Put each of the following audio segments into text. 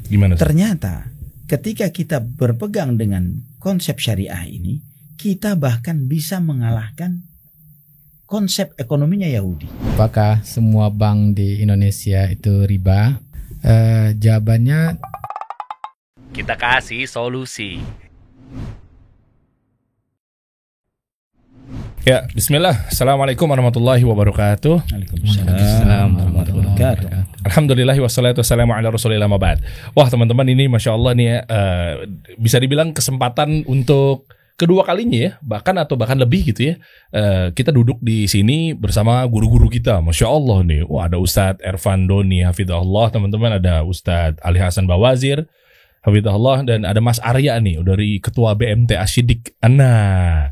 Gimana? Ternyata ketika kita berpegang dengan konsep syariah ini, kita bahkan bisa mengalahkan konsep ekonominya Yahudi. Apakah semua bank di Indonesia itu riba? Jawabannya Kita kasih solusi. Ya, bismillah. Assalamualaikum warahmatullahi wabarakatuh. Waalaikumsalam warahmatullahi wabarakatuh. Alhamdulillahi wassalatu wassalamu ala rasulillah mabad. Wah teman-teman, ini Masya Allah nih ya, bisa dibilang kesempatan untuk kedua kalinya ya, bahkan lebih gitu ya. Kita duduk di sini bersama guru-guru kita, Masya Allah nih. Wah, ada Ustadz Ervan Doni hafidhahullah, teman-teman. Ada Ustadz Ali Hasan Bawazir hafidhahullah, dan ada Mas Arya nih dari Ketua BMT Asyidik. Nah,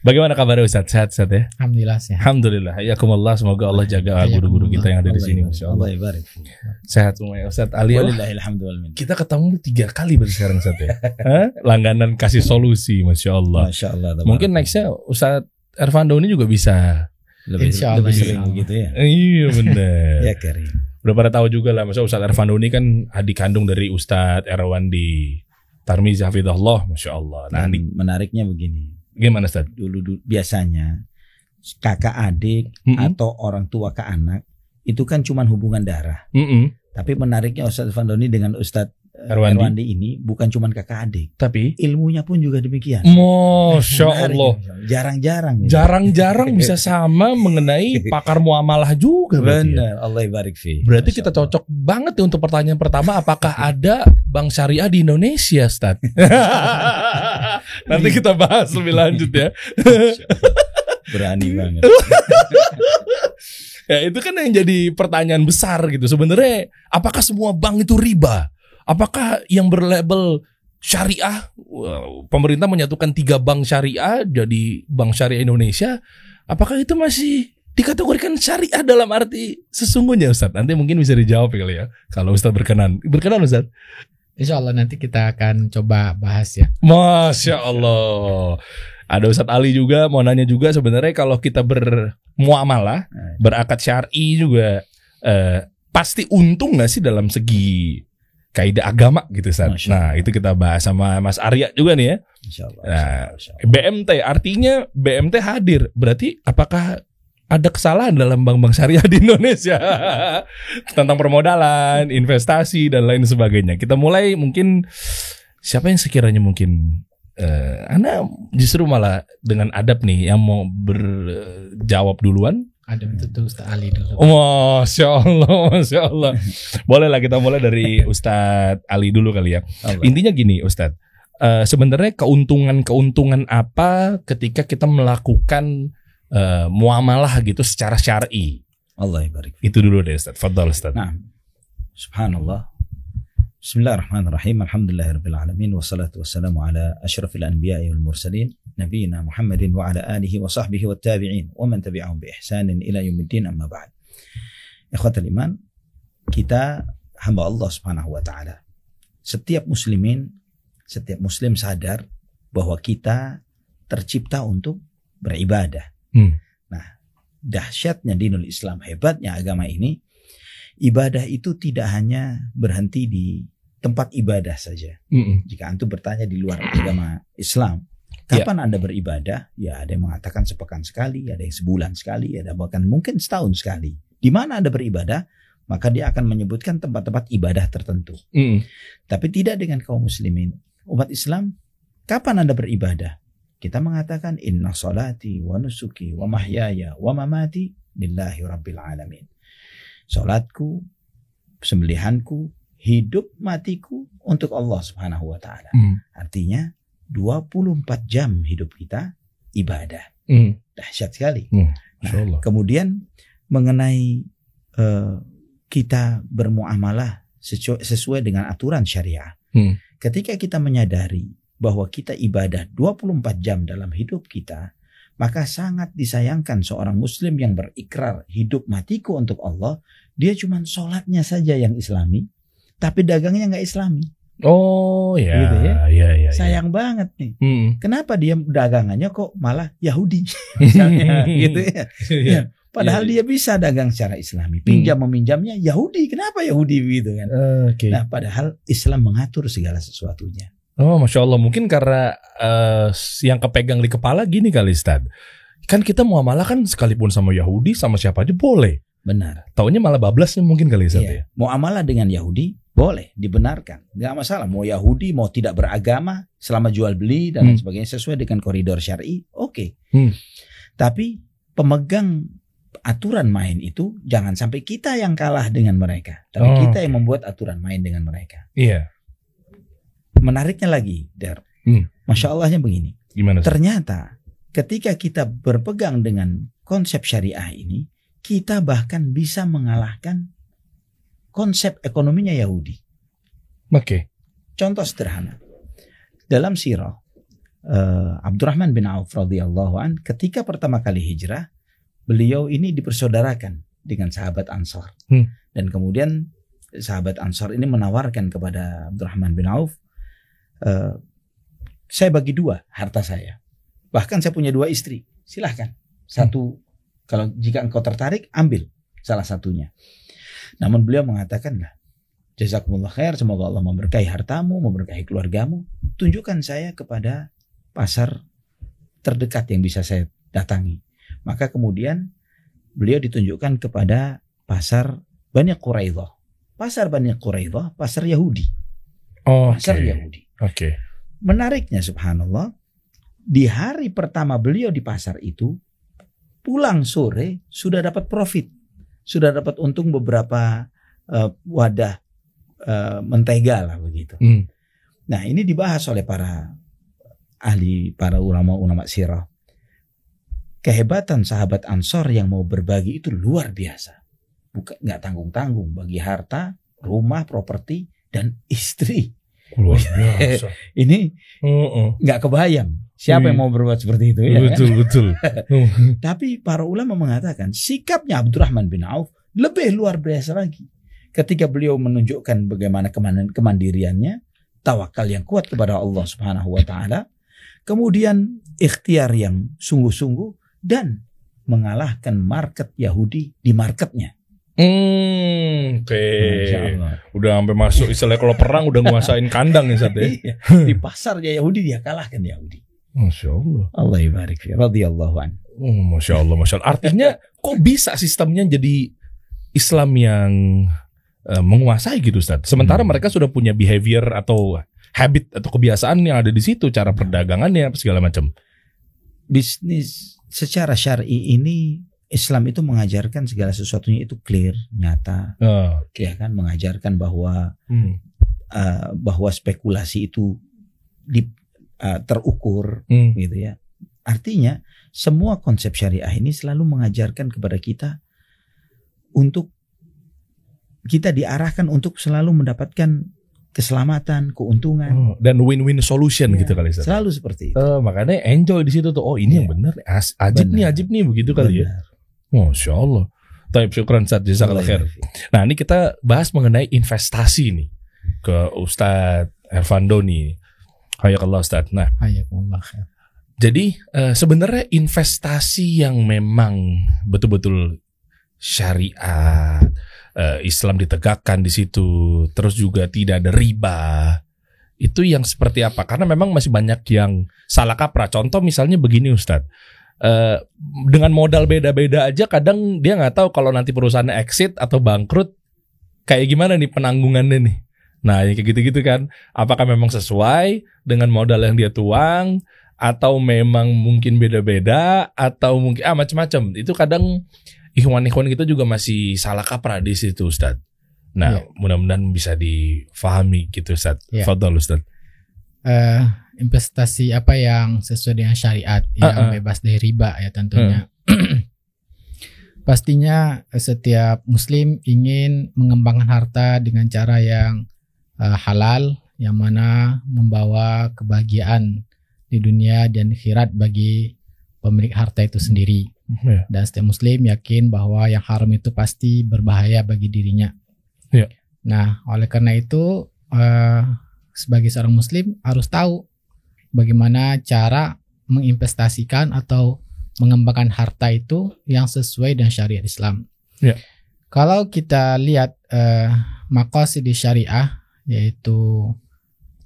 bagaimana kabarnya Ustadz? Sehat-sehat ya? alhamdulillah sehat. Alhamdulillah. Hayakumullah. Semoga Allah jaga guru-guru kita yang ada di sini. Masya Allah. Sehat semua ya Ustadz Ali. Alhamdulillah. Kita ketemu 3 kali baru sekarang Ustadz ya. Langganan kasih solusi. Masya Allah. Masya Allah. Mungkin nextnya Ustadz Ervan Doni juga bisa. Insya Allah. Lebih sering begitu ya. Iya benar. Ya Karim. Udah pada tahu juga lah. Masa Ustadz Ervan Doni kan adik kandung dari Ustadz Erwandi Tarmizi hafidhahullah. Masya Allah. Nah, Dan menariknya begini. gimana Ustadz? Dulu biasanya kakak adik atau orang tua ke anak itu kan cuma hubungan darah. Tapi menariknya Ustadz Fandoni dengan Ustadz Erwandi ini bukan cuma kakak adik, Tapi ilmunya pun juga demikian. Masya Menarik, Allah. jarang-jarang. Jarang-jarang bisa sama mengenai pakar muamalah juga. Berarti ya? Benar, Allah barik fi. Berarti kita cocok banget nih untuk pertanyaan pertama, apakah ada bank syariah di Indonesia, Ustaz? Nanti kita bahas lebih lanjut ya. Berani banget. Ya itu kan yang jadi pertanyaan besar gitu. Sebenarnya apakah semua bank itu riba? Apakah yang berlabel syariah, pemerintah menyatukan 3 bank syariah jadi Bank Syariah Indonesia, apakah itu masih dikategorikan syariah dalam arti sesungguhnya Ustaz? Nanti mungkin bisa dijawab kali ya, kalau Ustaz berkenan. Berkenan Ustaz? Insya Allah nanti kita akan coba bahas ya. Masya Allah. Ada Ustadz Ali juga mau nanya juga, sebenarnya kalau kita bermuamalah, berakad syar'i juga, pasti untung nggak sih dalam segi kaidah agama gitu Ustaz? Nah itu kita bahas sama Mas Arya juga nih ya. Insya Allah. Nah, BMT artinya BMT hadir, berarti apakah ada kesalahan dalam bank-bank syariah di Indonesia tentang permodalan, investasi dan lain sebagainya? Kita mulai mungkin siapa yang sekiranya mungkin Anda justru malah dengan adab nih yang mau berjawab duluan. Ada itu Ustaz Ali dulu. Masya Allah, Masya Allah. Boleh lah kita mulai dari Ustadz Ali dulu kali ya. Allah. Intinya gini Ustadz, sebenarnya keuntungan apa ketika kita melakukan muamalah gitu secara syar'i? Allah barik. Itu dulu deh Ustadz. Fadhal Ustadz. Nah, subhanallah. Bismillahirrahmanirrahim. Alhamdulillahirabbil alamin wassalatu wassalamu ala asyrafil anbiya'i wal mursalin nabiyina Muhammadin wa ala alihi wa sahbihi wat tabi'in wa man tabi'ahum bi ihsanin ila yaumiddin, amma ba'd. Ikhwatul iman, kita hamba Allah Subhanahu wa taala. Setiap muslim sadar bahwa kita tercipta untuk beribadah. Nah, dahsyatnya dinul Islam, hebatnya agama ini, ibadah itu tidak hanya berhenti di tempat ibadah saja. Jika antum bertanya di luar agama Islam, kapan Anda beribadah? Ya, ada yang mengatakan sepekan sekali, ada yang sebulan sekali, ada bahkan mungkin setahun sekali. Di mana Anda beribadah, maka dia akan menyebutkan tempat-tempat ibadah tertentu. Tapi tidak dengan kaum muslimin. Umat Islam, kapan Anda beribadah? Kita mengatakan inna salati wa nusuki wa mahyaya wa mamati lillahi rabbil alamin. Salatku, sembelihanku, hidup matiku untuk Allah Subhanahu wa taala. Artinya 24 jam hidup kita ibadah. Dahsyat sekali. Nah, kemudian mengenai kita bermuamalah sesuai dengan aturan syariah. Ketika kita menyadari bahwa kita ibadah 24 jam dalam hidup kita, maka sangat disayangkan seorang muslim yang berikrar hidup matiku untuk Allah, dia cuma sholatnya saja yang islami, tapi dagangnya nggak islami. Oh ya, Gitu ya. ya. Sayang banget nih. Hmm. Kenapa dia dagangannya kok malah Yahudi? Misalnya gitu ya. Ya, padahal dia bisa dagang secara Islami. Pinjam meminjamnya Yahudi. Kenapa Yahudi gitu kan? Oke. Nah, padahal Islam mengatur segala sesuatunya. Oh, Masya Allah. Mungkin karena yang kepegang di kepala gini kali, Ustaz. Kan kita muamalah kan sekalipun sama Yahudi, sama siapa aja boleh. Benar. Taunya malah bablasnya mungkin kali, Ustaz. Iya. Ya? Muamalah dengan Yahudi boleh, dibenarkan. Nggak masalah. Mau Yahudi, mau tidak beragama, selama jual beli dan lain sebagainya sesuai dengan koridor syar'i, oke. Tapi pemegang aturan main itu jangan sampai kita yang kalah dengan mereka, tapi kita yang membuat aturan main dengan mereka. Iya. Menariknya lagi, Der. Masya Allahnya begini. Gimana? Ternyata ketika kita berpegang dengan konsep syariah ini, kita bahkan bisa mengalahkan konsep ekonominya Yahudi. Oke. Contoh sederhana. Dalam sirah Abdurrahman bin Auf radhiyallahu an, ketika pertama kali hijrah, beliau ini dipersaudarakan dengan sahabat Ansor. Dan kemudian sahabat Ansor ini menawarkan kepada Abdurrahman bin Auf, saya bagi 2 harta saya. Bahkan saya punya 2 istri. Silahkan. Satu, kalau jika engkau tertarik, ambil salah satunya. Namun beliau mengatakan, lah, jazakumullah khair, semoga Allah memberkahi hartamu, memberkahi keluargamu. Tunjukkan saya kepada pasar terdekat yang bisa saya datangi. Maka kemudian beliau ditunjukkan kepada pasar Bani Quraidah. Pasar Bani Quraidah, pasar Yahudi. Pasar Yahudi. Oke. Menariknya subhanallah, di hari pertama beliau di pasar itu, pulang sore sudah dapat profit. Sudah dapat untung beberapa wadah mentega lah begitu. Nah, ini dibahas oleh para ahli, para ulama-ulama sirah. Kehebatan sahabat Ansor yang mau berbagi itu luar biasa. Bukan, nggak tanggung-tanggung, bagi harta, rumah, properti, dan istri. Luar biasa. Ini nggak kebayang siapa yang mau berbuat seperti itu, ya betul. Tapi para ulama mengatakan sikapnya Abdurrahman bin Auf lebih luar biasa lagi. Ketika beliau menunjukkan bagaimana kemandiriannya, tawakal yang kuat kepada Allah Subhanahu wa taala, kemudian ikhtiar yang sungguh-sungguh, dan mengalahkan market Yahudi di marketnya. Oke. Udah sampai masuk, istilahnya kalau perang udah nguasain kandang ya, Ustaz ya. Di pasarnya Yahudi dia kalahkan Yahudi. Masya Allah. Allah ibarik fi radhiyallahu an. Masya Allah, Masya Allah. Artinya kok bisa sistemnya jadi Islam yang menguasai gitu, Ustaz? Sementara mereka sudah punya behavior atau habit atau kebiasaan yang ada di situ, cara perdagangannya segala macam. Bisnis secara syar'i ini, Islam itu mengajarkan segala sesuatunya itu clear, nyata, ya kan, mengajarkan bahwa bahwa spekulasi itu terukur, gitu ya. Artinya semua konsep syariah ini selalu mengajarkan kepada kita untuk kita diarahkan untuk selalu mendapatkan keselamatan, keuntungan, dan win-win solution gitu kali, Ustaz. Selalu seperti itu. Makanya enjoy di situ tuh. Oh, ini yang benar, ajib nih begitu kali ya. Masya Allah. Taib, syukran Ustaz, jazakallah khair. Nah, ini kita bahas mengenai investasi nih ke Ustaz Ervando nih. Hayakallah Ustaz. Nah, Hayakallah khair. Jadi sebenarnya investasi yang memang betul-betul syariat, Islam ditegakkan di situ, terus juga tidak ada riba, itu yang seperti apa? Karena memang masih banyak yang salah kaprah. Contoh misalnya begini, Ustadz. Dengan modal beda-beda aja kadang dia nggak tahu kalau nanti perusahaannya exit atau bangkrut kayak gimana nih penanggungannya nih. Nah, yang kayak gitu-gitu kan, apakah memang sesuai dengan modal yang dia tuang atau memang mungkin beda-beda atau mungkin macam-macam. Itu kadang ikhwan-ikhwan kita juga masih salah kaprah di situ, Ustaz. Nah, mudah-mudahan bisa difahami gitu, Ustaz. Fadhal, Ustaz. Investasi apa yang sesuai dengan syariat, yang bebas dari riba ya tentunya. Pastinya setiap muslim ingin mengembangkan harta dengan cara yang halal, yang mana membawa kebahagiaan di dunia dan akhirat bagi pemilik harta itu sendiri. Dan setiap muslim yakin bahwa yang haram itu pasti berbahaya bagi dirinya. Nah, oleh karena itu sebagai seorang muslim harus tahu bagaimana cara menginvestasikan atau mengembangkan harta itu yang sesuai dengan syariat Islam. Ya. Kalau kita lihat maqasid syariah, yaitu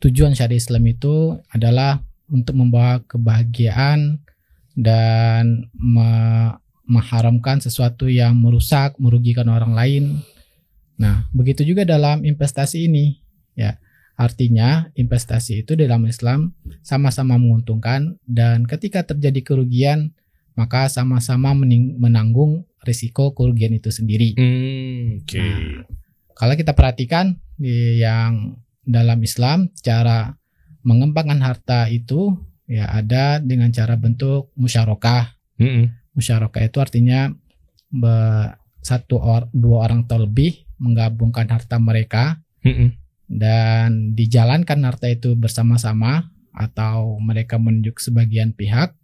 tujuan syariat Islam itu adalah untuk membawa kebahagiaan dan mengharamkan sesuatu yang merusak, merugikan orang lain. Nah, begitu juga dalam investasi ini, ya. Artinya investasi itu dalam Islam sama-sama menguntungkan, dan ketika terjadi kerugian maka sama-sama menanggung risiko kerugian itu sendiri. Oke. Nah, kalau kita perhatikan yang dalam Islam, cara mengembangkan harta itu ya ada dengan cara bentuk musyarakah. Musyarakah itu artinya dua orang atau lebih menggabungkan harta mereka dan dijalankan harta itu bersama-sama, atau mereka menunjuk sebagian pihak,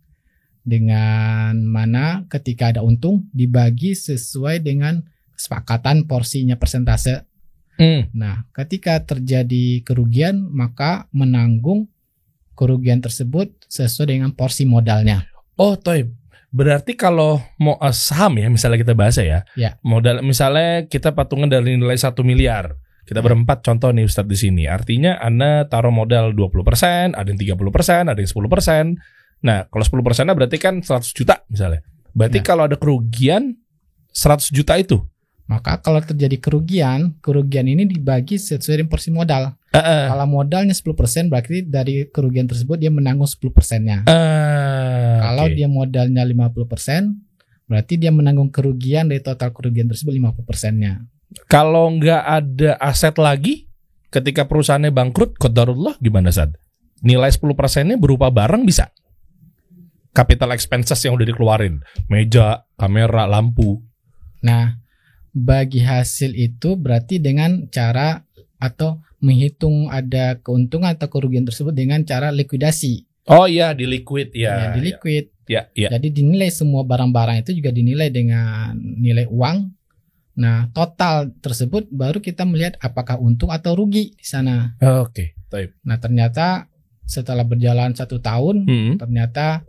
dengan mana ketika ada untung dibagi sesuai dengan kesepakatan porsinya, persentase. Nah, ketika terjadi kerugian maka menanggung kerugian tersebut sesuai dengan porsi modalnya. Oh, toib. Berarti kalau mau saham ya, misalnya kita bahas ya. Modal misalnya kita patungan dari nilai 1 miliar. Kita berempat contoh nih Ustadz di sini. Artinya Anda taruh modal 20%, ada yang 30%, ada yang 10%. Nah, kalau 10%-nya berarti kan 100 juta misalnya. Berarti kalau ada kerugian 100 juta itu. Maka kalau terjadi kerugian ini dibagi sesuai dengan porsi modal. Kalau modalnya 10%, berarti dari kerugian tersebut dia menanggung 10%-nya. Kalau dia modalnya 50%, berarti dia menanggung kerugian dari total kerugian tersebut 50%-nya. Kalau nggak ada aset lagi, ketika perusahaannya bangkrut, qadarullah gimana, Sad? Nilai 10%-nya berupa barang bisa? Capital expenses yang udah dikeluarin, meja, kamera, lampu. Nah, bagi hasil itu berarti dengan cara atau menghitung ada keuntungan atau kerugian tersebut dengan cara likuidasi. Oh iya, di liquid ya. Di liquid. Ya. Jadi dinilai semua barang-barang itu juga dinilai dengan nilai uang. Nah, total tersebut baru kita melihat apakah untung atau rugi di sana. Oke. Nah, ternyata setelah berjalan 1 tahun, ternyata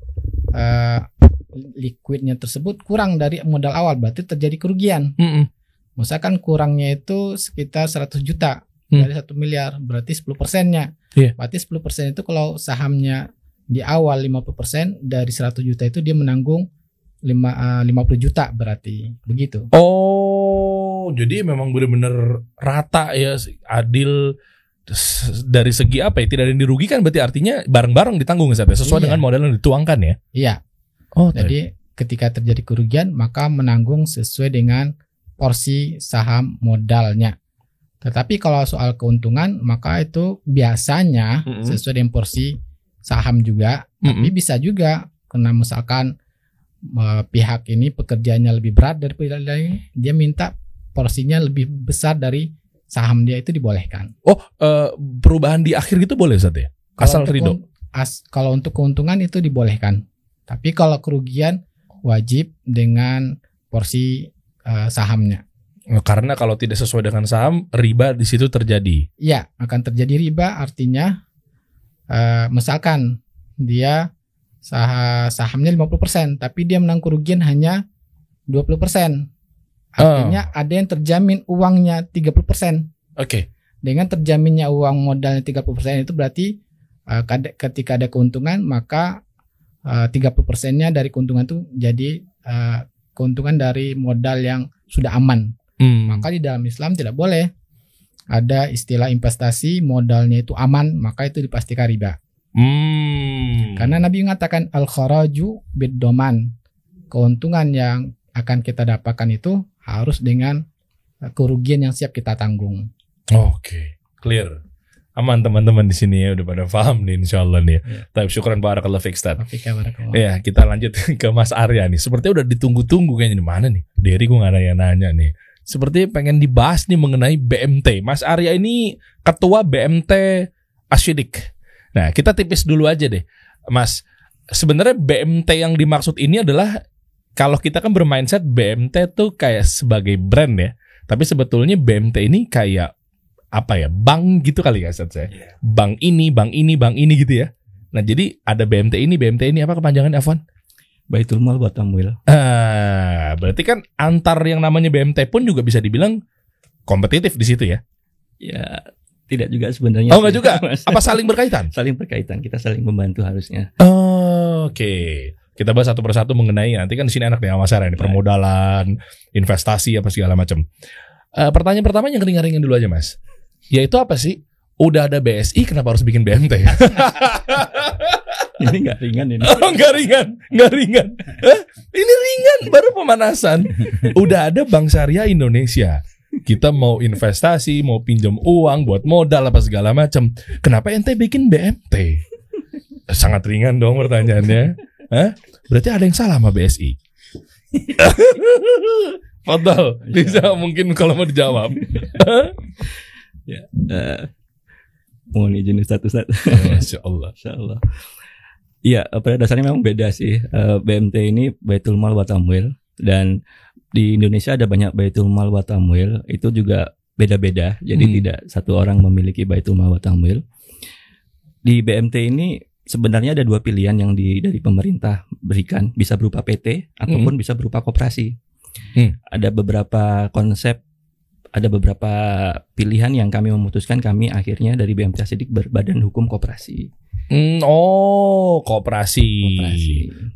liquidnya tersebut kurang dari modal awal, berarti terjadi kerugian. Misalkan kurangnya itu sekitar 100 juta dari 1 miliar, berarti 10%-nya. Berarti 10% itu kalau sahamnya di awal 50%, dari 100 juta itu dia menanggung 50 juta, berarti begitu. Oh, jadi memang benar-benar rata ya, adil dari segi apa ya, tidak ada yang dirugikan, berarti artinya bareng-bareng ditanggung sesuai dengan modal yang dituangkan ya. Iya. Oh, jadi ketika terjadi kerugian maka menanggung sesuai dengan porsi saham modalnya. Tetapi kalau soal keuntungan maka itu biasanya sesuai dengan porsi saham juga, tapi bisa juga karena misalkan pihak ini pekerjaannya lebih berat dari pihak lain, dia minta porsinya lebih besar dari saham dia, itu dibolehkan. Oh, perubahan di akhir gitu boleh Ustaz ya? Asal ridho. Kalau untuk keuntungan itu dibolehkan. Tapi kalau kerugian wajib dengan porsi sahamnya. Karena kalau tidak sesuai dengan saham, riba di situ terjadi. Iya, akan terjadi riba, artinya misalkan dia sahamnya 50%, tapi dia menang kerugian hanya 20%. Artinya ada yang terjamin uangnya 30%. Oke. Dengan terjaminnya uang modalnya 30% itu berarti ketika ada keuntungan maka 30%-nya dari keuntungan itu jadi keuntungan dari modal yang sudah aman. Maka di dalam Islam tidak boleh ada istilah investasi modalnya itu aman, maka itu dipastikan riba. Karena Nabi mengatakan al-kharaju bid-doman, keuntungan yang akan kita dapatkan itu harus dengan kerugian yang siap kita tanggung. Oke, clear. Aman teman-teman di sini ya, udah pada paham nih insyaallah nih. Tapi syukran barakallahu fiik Ustaz. Ya, kita lanjut ke Mas Arya nih. Sepertinya udah ditunggu-tunggu kayaknya, di mana nih? Dery gue nggak ada yang nanya nih. Sepertinya pengen dibahas nih mengenai BMT. Mas Arya ini ketua BMT Asyidik. Nah, kita tipis dulu aja deh, Mas. Sebenarnya BMT yang dimaksud ini adalah, kalau kita kan bermindset BMT tuh kayak sebagai brand ya, tapi sebetulnya BMT ini kayak apa ya, bank gitu kali ya Ustaz saya. Bank ini gitu ya. Nah jadi ada BMT ini apa kepanjangan Afwan? Baitul Mal wa Tamwil. Berarti kan antar yang namanya BMT pun juga bisa dibilang kompetitif di situ ya? Ya tidak juga sebenarnya. Oh enggak juga? Apa saling berkaitan? Saling berkaitan, kita saling membantu harusnya. Oke. Kita bahas satu persatu mengenai, nanti kan di sini enak nih Mas Sarah, ini permodalan, investasi apa segala macam. Pertanyaan pertama yang ringan-ringan dulu aja Mas. Yaitu apa sih? Udah ada BSI, kenapa harus bikin BMT? Ini nggak ringan ini. Oh, nggak ringan. Ini ringan, baru pemanasan. Udah ada Bank Syariah Indonesia. Kita mau investasi, mau pinjam uang buat modal apa segala macam. Kenapa ente bikin BMT? Sangat ringan dong pertanyaannya. Berarti ada yang salah sama BSI. Fadal, bisa mungkin kalau mau dijawab. Ya, mohon izin Ustaz. Masya Allah. Iya, pada dasarnya memang beda sih. BMT ini Baitul Mal wa Tamwil, dan di Indonesia ada banyak Baitul Mal wa Tamwil, itu juga beda-beda. Jadi tidak satu orang memiliki Baitul Mal wa Tamwil. Di BMT ini sebenarnya ada dua pilihan yang dari pemerintah berikan, bisa berupa PT ataupun bisa berupa koperasi. Ada beberapa konsep, ada beberapa pilihan yang kami memutuskan, kami akhirnya dari BMT Asidik berbadan hukum koperasi. Koperasi.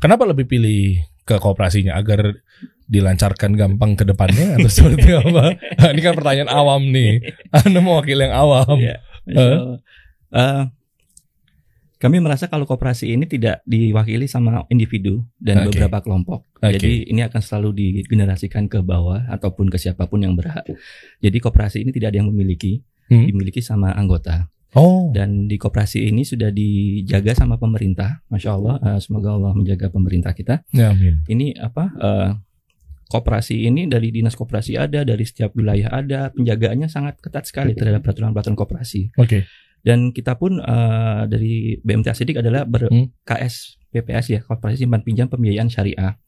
Kenapa lebih pilih ke koperasinya? Agar dilancarkan gampang ke depannya atau seperti apa? Ini kan pertanyaan awam nih. Anda mewakili yang awam. Kami merasa kalau koperasi ini tidak diwakili sama individu dan beberapa kelompok. Jadi ini akan selalu digenerasikan ke bawah ataupun ke siapapun yang berhak. Jadi koperasi ini tidak ada yang memiliki, dimiliki sama anggota. Dan di koperasi ini sudah dijaga sama pemerintah. Masya Allah, semoga Allah menjaga pemerintah kita. Ya, amin. Ini koperasi ini dari dinas koperasi ada, dari setiap wilayah ada, penjagaannya sangat ketat sekali terhadap peraturan-peraturan koperasi. Dan kita pun dari BMT Asidik adalah KSPPS ya, Koperasi Simpan Pinjam Pembiayaan Syariah.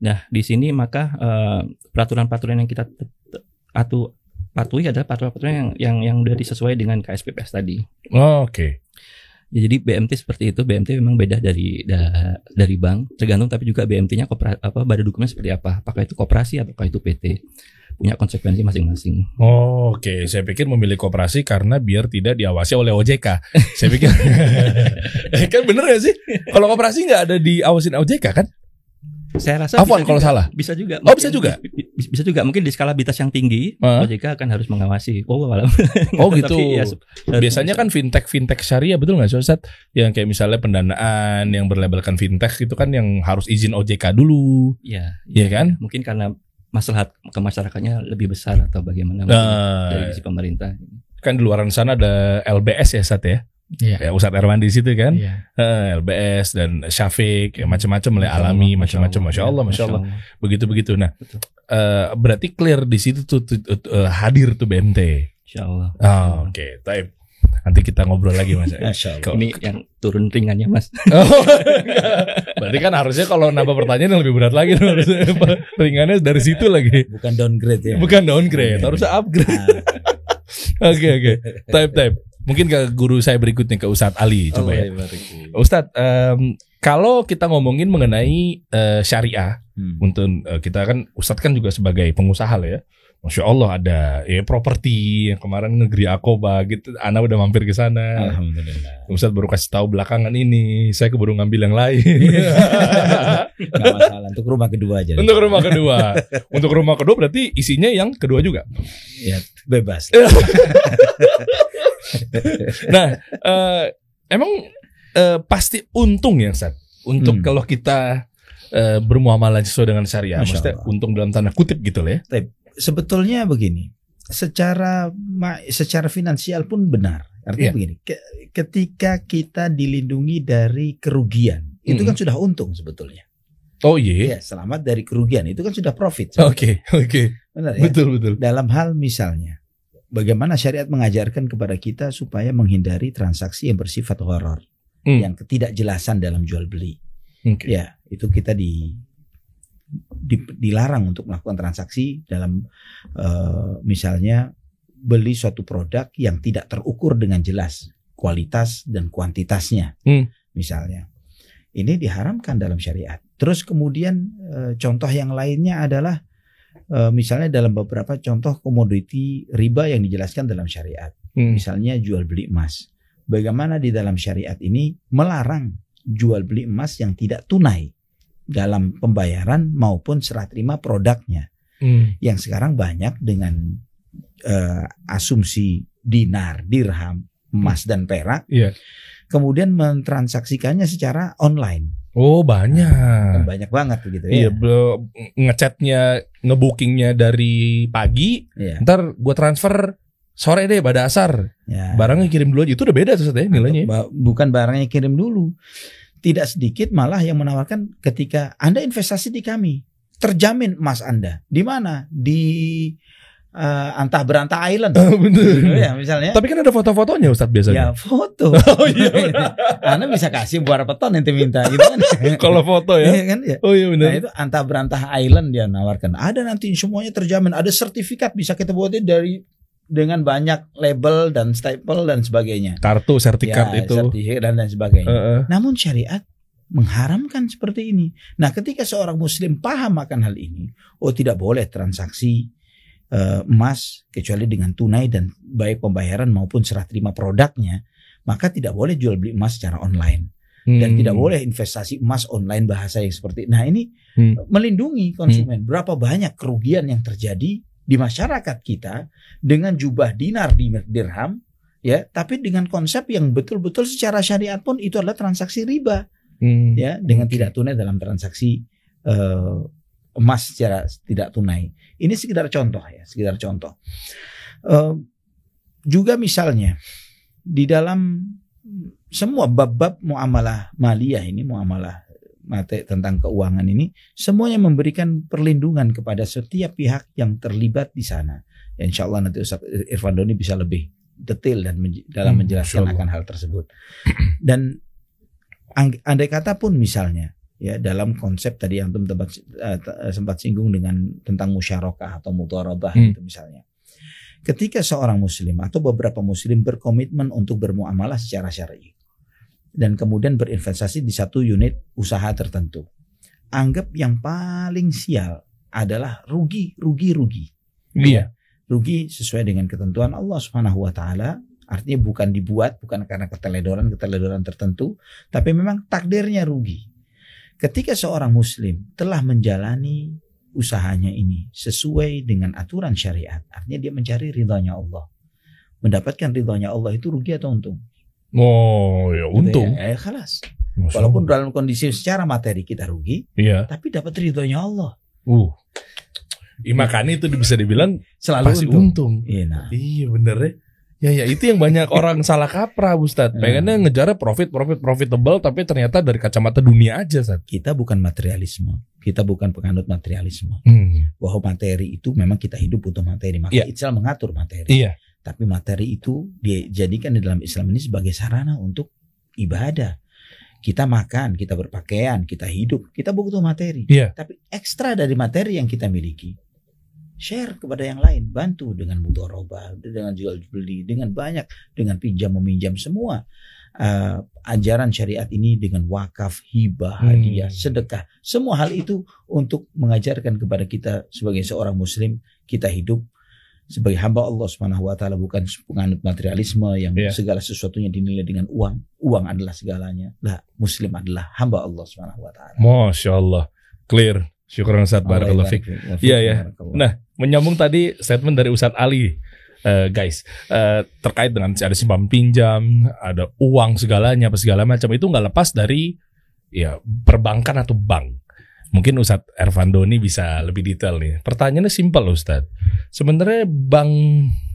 Nah di sini maka peraturan-peraturan yang kita patuhi adalah peraturan-peraturan yang sudah disesuai dengan KSPPS tadi. Ya, jadi BMT seperti itu. BMT memang beda dari bank, tergantung, tapi juga BMT-nya badan hukumnya seperti apa. Apakah itu koperasi, apakah itu PT, punya konsekuensi masing-masing. Saya pikir memilih koperasi karena biar tidak diawasi oleh OJK. Saya pikir kan bener gak sih? Kalau koperasi nggak ada diawasin OJK kan? Saya rasa Afwan kalau salah. Bisa juga. Bisa juga. Bisa juga. Mungkin di skalabilitas yang tinggi, OJK akan harus mengawasi. Gitu. Biasanya kan fintech syariah, betul nggak sih Ustaz? Yang kayak misalnya pendanaan yang berlabelkan fintech itu kan yang harus izin OJK dulu. Iya kan? Mungkin karena maslahat ke masyarakatnya lebih besar atau bagaimana dari sisi pemerintah. Kan di luaran sana ada LBS ya Ustaz ya? Ya Ustadz Erwan di situ kan, LBS dan Syafiq, macam-macam oleh Alami, macam-macam, masya Allah, begitu. Nah, berarti clear di situ tuh hadir tuh BMT. Insya Allah. Baik. Nanti kita ngobrol lagi Mas. Ini yang turun ringannya Mas. Berarti kan harusnya kalau nambah pertanyaan yang lebih berat lagi, ringannya dari situ lagi. Bukan downgrade ya. Bukan downgrade, harusnya upgrade. Oke. Type. Mungkin ke guru saya berikutnya, ke Ustadz Ali. Coba ya. Ustadz, kalau kita ngomongin mengenai syariah, untuk kita kan, Ustadz kan juga sebagai pengusaha lah ya. Masya Allah ada properti yang kemarin negeri Akoba gitu. Ana udah mampir ke sana. Alhamdulillah. Ustadz baru kasih tahu belakangan ini. Saya keburu ngambil yang lain. Nggak masalah. Untuk rumah kedua aja. Untuk rumah kedua. Untuk rumah kedua berarti isinya yang kedua juga. Ya bebas. Nah, emang pasti untung ya Ustadz. Untuk kalau kita bermuamalah sesuai dengan syariah. Maksudnya untung dalam tanda kutip gitu lah ya. Sebetulnya begini, secara finansial pun benar. Artinya begini, ketika kita dilindungi dari kerugian, itu kan sudah untung sebetulnya. Ya, selamat dari kerugian, itu kan sudah profit. Oke. Benar ya? Betul. Dalam hal misalnya, bagaimana syariat mengajarkan kepada kita supaya menghindari transaksi yang bersifat gharar, yang ketidakjelasan dalam jual beli. Ya, itu kita dilarang untuk melakukan transaksi dalam misalnya beli suatu produk yang tidak terukur dengan jelas kualitas dan kuantitasnya, misalnya. Ini diharamkan dalam syariat. Terus kemudian contoh yang lainnya adalah misalnya dalam beberapa contoh komoditi riba yang dijelaskan dalam syariat. Misalnya jual beli emas. Bagaimana di dalam syariat ini melarang jual beli emas yang tidak tunai dalam pembayaran maupun serah terima produknya. Yang sekarang banyak dengan asumsi dinar, dirham, emas dan perak. Kemudian mentransaksikannya secara online. Oh banyak. Banyak banget gitu ya. Iya, ngechatnya, ngebookingnya dari pagi, ntar gue transfer sore deh pada asar. Barangnya kirim dulu aja, itu udah beda tuh ya nilainya. Bukan barangnya kirim dulu. Tidak sedikit malah yang menawarkan ketika Anda investasi di kami, terjamin emas Anda. Di mana? Di Antah Berantah Island. Bener. Ya, misalnya. Tapi kan ada foto-fotonya Ustadz biasanya. Ya foto. Oh iya. Anda bisa kasih berapa ton nanti minta gitu kan. Kalau foto ya. Kan, ya. Oh iya benar. Nah itu Antah Berantah Island dia nawarkan. Ada nanti semuanya terjamin. Ada sertifikat bisa kita buatnya dengan banyak label dan stempel dan sebagainya. Kartu sertifikat ya, itu. Sertifikat dan sebagainya. Namun syariat mengharamkan seperti ini. Nah ketika seorang muslim paham akan hal ini, tidak boleh transaksi emas kecuali dengan tunai dan baik pembayaran maupun serah terima produknya, maka tidak boleh jual beli emas secara online dan tidak boleh investasi emas online bahasa yang seperti. Nah ini melindungi konsumen. Berapa banyak kerugian yang terjadi di masyarakat kita dengan jubah dinar dirham, ya, tapi dengan konsep yang betul-betul secara syariat pun itu adalah transaksi riba, ya, dengan tidak tunai dalam transaksi emas secara tidak tunai. Ini sekedar contoh ya, sekedar contoh. Juga misalnya di dalam semua bab-bab muamalah maliyah ini, muamalah tentang keuangan ini, semuanya memberikan perlindungan kepada setiap pihak yang terlibat di sana. Ya, insya Allah nanti Ustaz Irfandoni bisa lebih detail dan dalam menjelaskan akan hal tersebut. Dan andai kata pun misalnya, ya dalam konsep tadi yang sempat singgung dengan tentang musyarakah atau mudharabah itu misalnya. Ketika seorang muslim atau beberapa muslim berkomitmen untuk bermuamalah secara syar'i dan kemudian berinvestasi di satu unit usaha tertentu, anggap yang paling sial adalah rugi. Iya. Rugi sesuai dengan ketentuan Allah Subhanahu wa taala. Artinya bukan dibuat, bukan karena keteledoran tertentu, tapi memang takdirnya rugi. Ketika seorang muslim telah menjalani usahanya ini sesuai dengan aturan syariat, artinya dia mencari ridhanya Allah. Mendapatkan ridhanya Allah itu rugi atau untung? Oh ya untung. Ya, khalas. Walaupun dalam kondisi secara materi kita rugi, tapi dapat ridhonya Allah. Makanya itu bisa dibilang selalu pasti untung. Iya bener ya. Ya itu yang banyak orang salah kaprah Ustadz. Pengennya ngejar profitable, tapi ternyata dari kacamata dunia aja Ustadz. Kita bukan materialisme. Kita bukan penganut materialisme. Bahwa materi itu memang kita hidup butuh materi. Maka Islam mengatur materi. Tapi materi itu dijadikan di dalam Islam ini sebagai sarana untuk ibadah. Kita makan, kita berpakaian, kita hidup, kita butuh materi. Tapi ekstra dari materi yang kita miliki, share kepada yang lain, bantu dengan mudharabah, dengan jual beli, dengan banyak, dengan pinjam meminjam, semua ajaran syariat ini dengan wakaf, hibah, hadiah, sedekah, semua hal itu untuk mengajarkan kepada kita sebagai seorang muslim, kita hidup sebagai hamba Allah Subhanahu wa taala, bukan penganut materialisme yang segala sesuatunya dinilai dengan uang. Uang adalah segalanya. Lah, muslim adalah hamba Allah Subhanahu wa taala. Masya Allah, clear. Syukran Ustaz, barakallahu fiik. Iya. Nah, menyambung tadi statement dari Ustaz Ali, guys, terkait dengan ada simpan pinjam, ada uang segalanya, apa segala macam, itu nggak lepas dari perbankan atau bank. Mungkin Ustadz Irfandoni bisa lebih detail nih. Pertanyaannya simpel Ustadz. Sebenarnya bank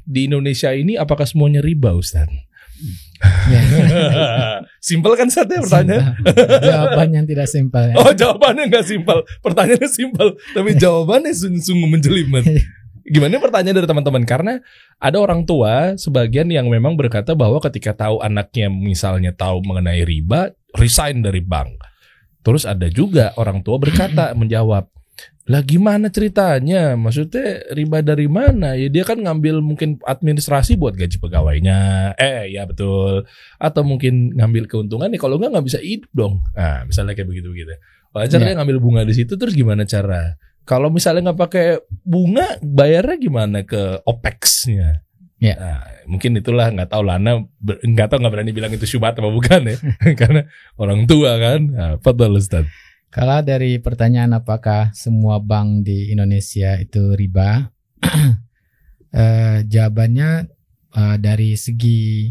di Indonesia ini apakah semuanya riba Ustadz? Simpel kan Ustadz ya pertanyaan? Jawabannya tidak simpel. Oh jawabannya nggak simpel. Pertanyaannya simpel, tapi jawabannya sungguh menjelimet. Gimana pertanyaan dari teman-teman? Karena ada orang tua sebagian yang memang berkata bahwa ketika tahu anaknya misalnya tahu mengenai riba, resign dari bank. Terus ada juga orang tua berkata menjawab, Lah gimana ceritanya? Maksudnya riba dari mana? Ya dia kan ngambil mungkin administrasi buat gaji pegawainya. Ya betul. Atau mungkin ngambil keuntungan nih, kalau nggak bisa hidup dong. Nah, misalnya kayak begitu-begitu. Wajar dia ngambil bunga di situ, terus gimana cara? Kalau misalnya nggak pakai bunga, bayarnya gimana ke OPEX-nya? Ya. Nah, mungkin itulah, nggak tahu Lana, nggak berani bilang itu syubhat apa bukan ya? Karena orang tua kan. Nah, fadhal Ustaz. Kalau dari pertanyaan apakah semua bank di Indonesia itu riba, jawabannya dari segi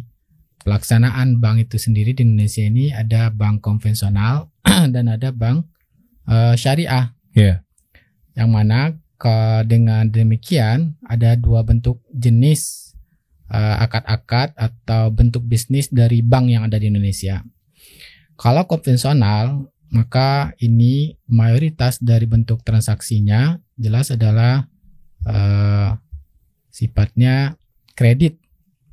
pelaksanaan bank itu sendiri di Indonesia ini ada bank konvensional dan ada bank syariah. Yeah. Yang mana dengan demikian ada dua bentuk jenis akad-akad atau bentuk bisnis dari bank yang ada di Indonesia. Kalau konvensional, maka ini mayoritas dari bentuk transaksinya jelas adalah sifatnya kredit,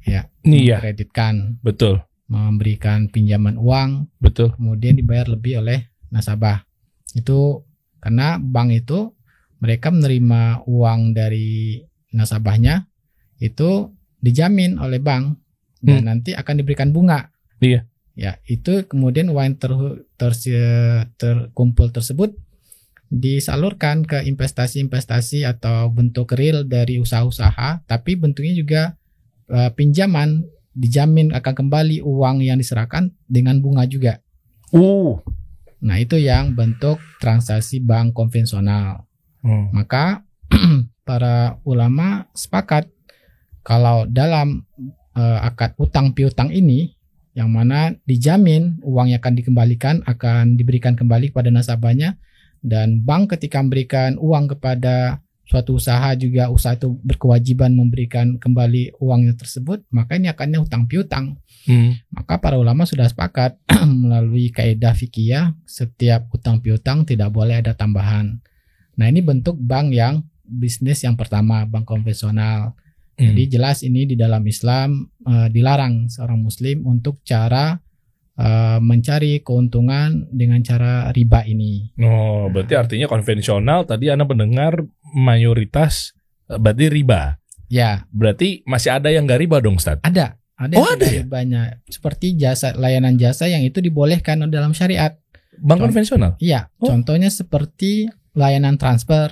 ya, mengkreditkan, betul, memberikan pinjaman uang, betul, kemudian dibayar lebih oleh nasabah. Itu karena bank itu mereka menerima uang dari nasabahnya itu dijamin oleh bank dan nanti akan diberikan bunga. Iya. Ya, itu kemudian uang yang terkumpul tersebut disalurkan ke investasi-investasi atau bentuk real dari usaha-usaha, tapi bentuknya juga pinjaman, dijamin akan kembali uang yang diserahkan dengan bunga juga. Nah, itu yang bentuk transaksi bank konvensional. Maka para ulama sepakat kalau dalam akad utang piutang ini, yang mana dijamin uang yang akan dikembalikan akan diberikan kembali kepada nasabahnya, dan bank ketika memberikan uang kepada suatu usaha juga usaha itu berkewajiban memberikan kembali uangnya tersebut, maka ini akannya utang piutang. Maka para ulama sudah sepakat melalui kaidah fikih setiap utang piutang tidak boleh ada tambahan. Nah, ini bentuk bank yang bisnis yang pertama, bank konvensional. Jadi jelas ini di dalam Islam dilarang seorang muslim untuk cara mencari keuntungan dengan cara riba ini. Oh, berarti artinya konvensional tadi Anda mendengar mayoritas berarti riba. Ya. Berarti masih ada yang nggak riba dong, Ustaz? Ada ya? Ribanya. Seperti layanan jasa yang itu dibolehkan dalam syariat. Bank konvensional? Iya. Contohnya seperti layanan transfer.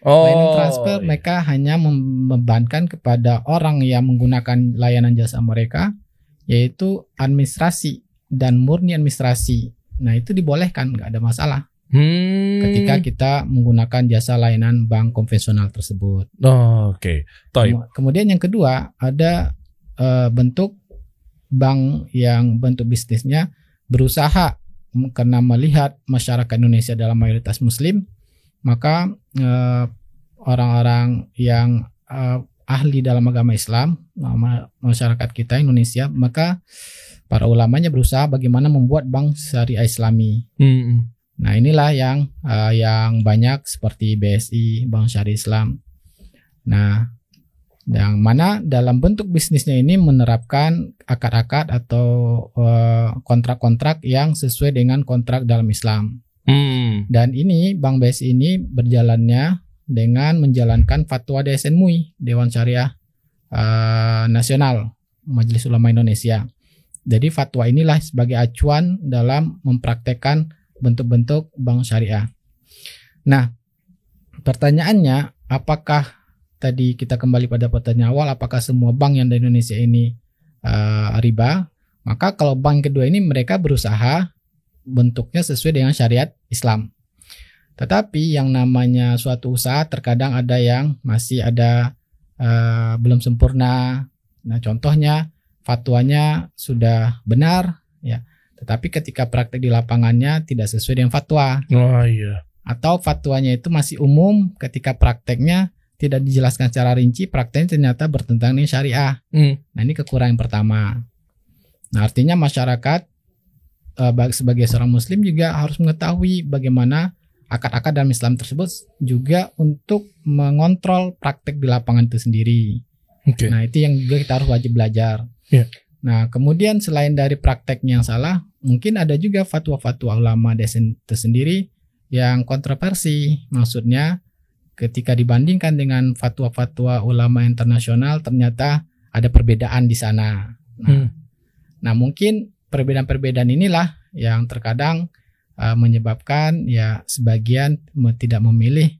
Layanan transfer mereka hanya membebankan kepada orang yang menggunakan layanan jasa mereka, yaitu administrasi dan murni administrasi. Nah, itu dibolehkan, nggak ada masalah ketika kita menggunakan jasa layanan bank konvensional tersebut. Oke. Kemudian yang kedua, ada bentuk bank yang bentuk bisnisnya berusaha karena melihat masyarakat Indonesia dalam mayoritas muslim, maka orang-orang yang ahli dalam agama Islam, masyarakat kita Indonesia, maka para ulamanya berusaha bagaimana membuat bank syariah Islami. Nah, inilah yang banyak seperti BSI, Bank Syariah Islam. Nah, yang mana dalam bentuk bisnisnya ini menerapkan akad-akad atau kontrak-kontrak yang sesuai dengan kontrak dalam Islam. Dan ini Bank BSI ini berjalannya dengan menjalankan fatwa DSN MUI, Dewan Syariah Nasional, Majelis Ulama Indonesia. Jadi fatwa inilah sebagai acuan dalam mempraktekkan bentuk-bentuk bank syariah. Nah, pertanyaannya, apakah tadi kita kembali pada pertanyaan awal, apakah semua bank yang di Indonesia ini riba? Maka kalau bank kedua ini mereka berusaha bentuknya sesuai dengan syariat Islam. Tetapi yang namanya suatu usaha terkadang ada yang masih ada belum sempurna. Nah, contohnya fatwanya sudah benar, ya, tetapi ketika praktek di lapangannya tidak sesuai dengan fatwa. Atau fatwanya itu masih umum, ketika prakteknya tidak dijelaskan secara rinci, prakteknya ternyata bertentangan dengan syariah. Nah, ini kekurangan pertama. Nah, artinya masyarakat sebagai seorang muslim juga harus mengetahui bagaimana akad-akad dalam Islam tersebut juga untuk mengontrol praktek di lapangan itu sendiri. Nah, itu yang juga kita harus wajib belajar. Nah, kemudian selain dari prakteknya yang salah, mungkin ada juga fatwa-fatwa ulama DSN tersendiri yang kontroversi. Maksudnya ketika dibandingkan dengan fatwa-fatwa ulama internasional ternyata ada perbedaan di sana. Nah, mungkin perbedaan-perbedaan inilah yang terkadang menyebabkan ya sebagian tidak memilih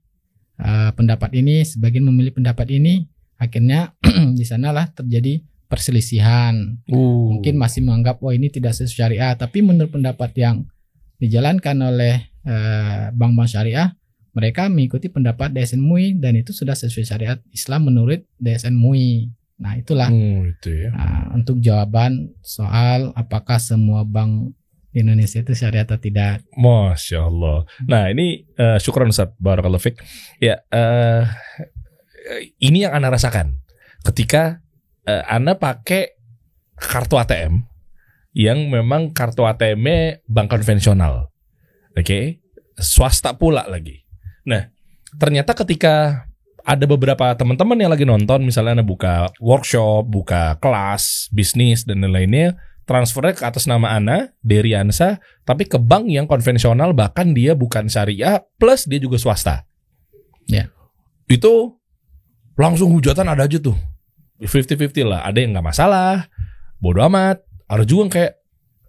pendapat ini, sebagian memilih pendapat ini. Akhirnya di sanalah terjadi perselisihan. Mungkin masih menganggap ini tidak sesuai syariah, tapi menurut pendapat yang dijalankan oleh bank-bank syariah, mereka mengikuti pendapat DSN MUI dan itu sudah sesuai syariat Islam menurut DSN MUI. Nah, itulah itu ya. Untuk jawaban soal apakah semua bank di Indonesia itu syariat atau tidak. Masya Allah. Nah, ini syukran Ustaz, barakallahu fiik. Ya, ini yang Ana rasakan ketika Ana pakai kartu ATM yang memang kartu ATM-nya bank konvensional. Oke, swasta pula lagi. Nah, ternyata ketika ada beberapa teman-teman yang lagi nonton, misalnya Ana buka workshop, buka kelas, bisnis, dan lain-lainnya, transfernya ke atas nama Ana, Deriansa, tapi ke bank yang konvensional, bahkan dia bukan syariah, plus dia juga swasta. Ya. Itu langsung hujatan ada aja tuh. 50-50 lah. Ada yang gak masalah, bodo amat. Ada juga yang kayak,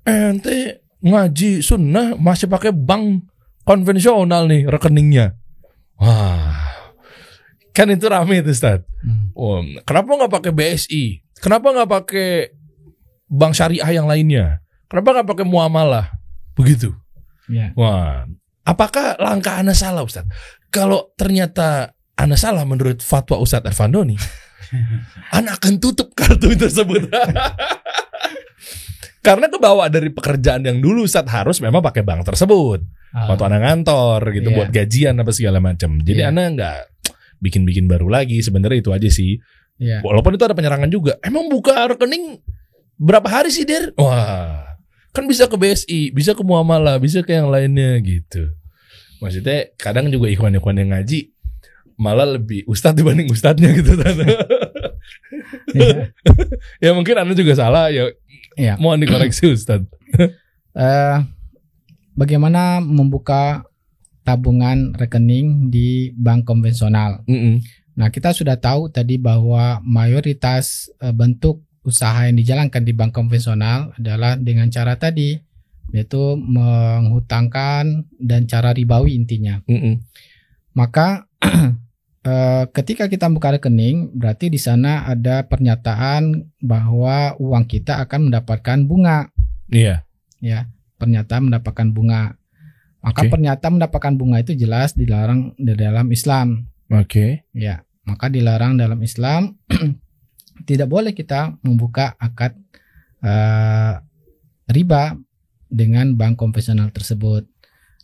ente ngaji sunnah masih pakai bank konvensional nih rekeningnya. Wah, kan itu rame tuh Ustaz. Kenapa nggak pakai BSI? Kenapa nggak pakai bank syariah yang lainnya? Kenapa nggak pakai muamalah? Begitu. Ya. Wah, apakah langkah Ana salah Ustaz? Kalau ternyata Ana salah menurut fatwa Ustaz Arfandoni, Ana akan tutup kartu tersebut. Karena kebawa dari pekerjaan yang dulu Ustaz harus memang pakai bank tersebut. Waktu Ana ngantor gitu buat gajian apa segala macam. Jadi Ana nggak bikin baru lagi. Sebenarnya itu aja sih. Walaupun itu ada penyerangan juga. Emang buka rekening berapa hari sih Der? Wah, kan bisa ke BSI, bisa ke muamalah, bisa ke yang lainnya gitu. Maksudnya kadang juga ikhwan-ikhwan yang ngaji malah lebih ustadz dibanding ustadznya gitu. Ya mungkin Anda juga salah ya. Mohon dikoreksi Ustadz. Bagaimana membuka tabungan rekening di bank konvensional? Nah, kita sudah tahu tadi bahwa mayoritas bentuk usaha yang dijalankan di bank konvensional adalah dengan cara tadi, yaitu menghutangkan dan cara ribawi intinya. Maka ketika kita buka rekening, berarti di sana ada pernyataan bahwa uang kita akan mendapatkan bunga. Iya. Ya, pernyataan mendapatkan bunga. Maka pernyataan mendapatkan bunga itu jelas dilarang di dalam Islam. Ya, maka dilarang dalam Islam. Tidak boleh kita membuka akad riba dengan bank konvensional tersebut.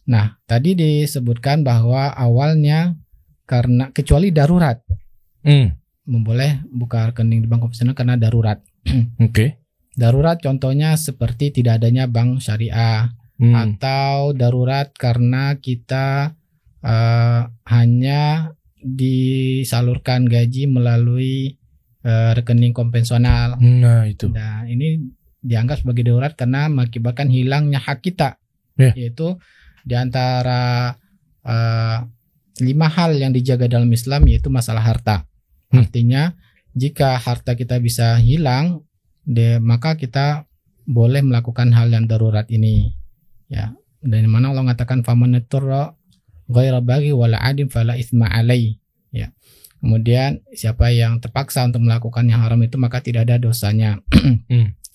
Nah, tadi disebutkan bahwa awalnya karena kecuali darurat, boleh buka rekening di bank konvensional karena darurat. Darurat contohnya seperti tidak adanya bank syariah, atau darurat karena kita hanya disalurkan gaji melalui rekening konvensional. Nah, itu. Nah, ini dianggap sebagai darurat karena mengakibatkan hilangnya hak kita, yaitu di antara 5 hal yang dijaga dalam Islam, yaitu masalah harta. Artinya jika harta kita bisa hilang, maka kita boleh melakukan hal yang darurat ini. Ya, dan mana Allah mengatakan faman turra ghaira baghi wala adim fala itsma alai. Ya. Kemudian siapa yang terpaksa untuk melakukan yang haram itu maka tidak ada dosanya.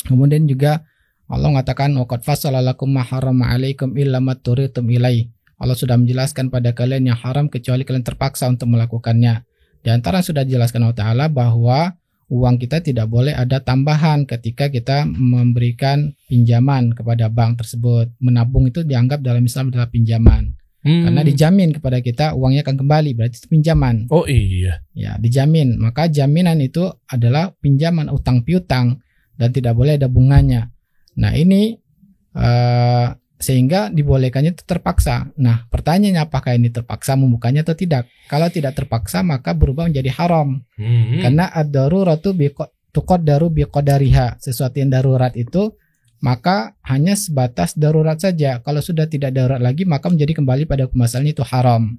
Kemudian juga Allah mengatakan waqad fassala lakum ma harrama alaikum illa ma turitum ilai. Allah sudah menjelaskan pada kalian yang haram kecuali kalian terpaksa untuk melakukannya. Di antara sudah dijelaskan Allah Ta'ala bahwa uang kita tidak boleh ada tambahan ketika kita memberikan pinjaman kepada bank tersebut. Menabung itu dianggap dalam Islam adalah pinjaman. Karena dijamin kepada kita uangnya akan kembali, berarti itu pinjaman. Oh iya. Ya, dijamin. Maka jaminan itu adalah pinjaman utang piutang dan tidak boleh ada bunganya. Nah, ini sehingga dibolehkannya itu terpaksa. Nah, pertanyaannya apakah ini terpaksa membukanya atau tidak? Kalau tidak terpaksa maka berubah menjadi haram. Karena ad-daruratu tuqaddaru biqadariha. Sesuatu yang darurat itu maka hanya sebatas darurat saja. Kalau sudah tidak darurat lagi, maka menjadi kembali pada hukum asalnya itu haram.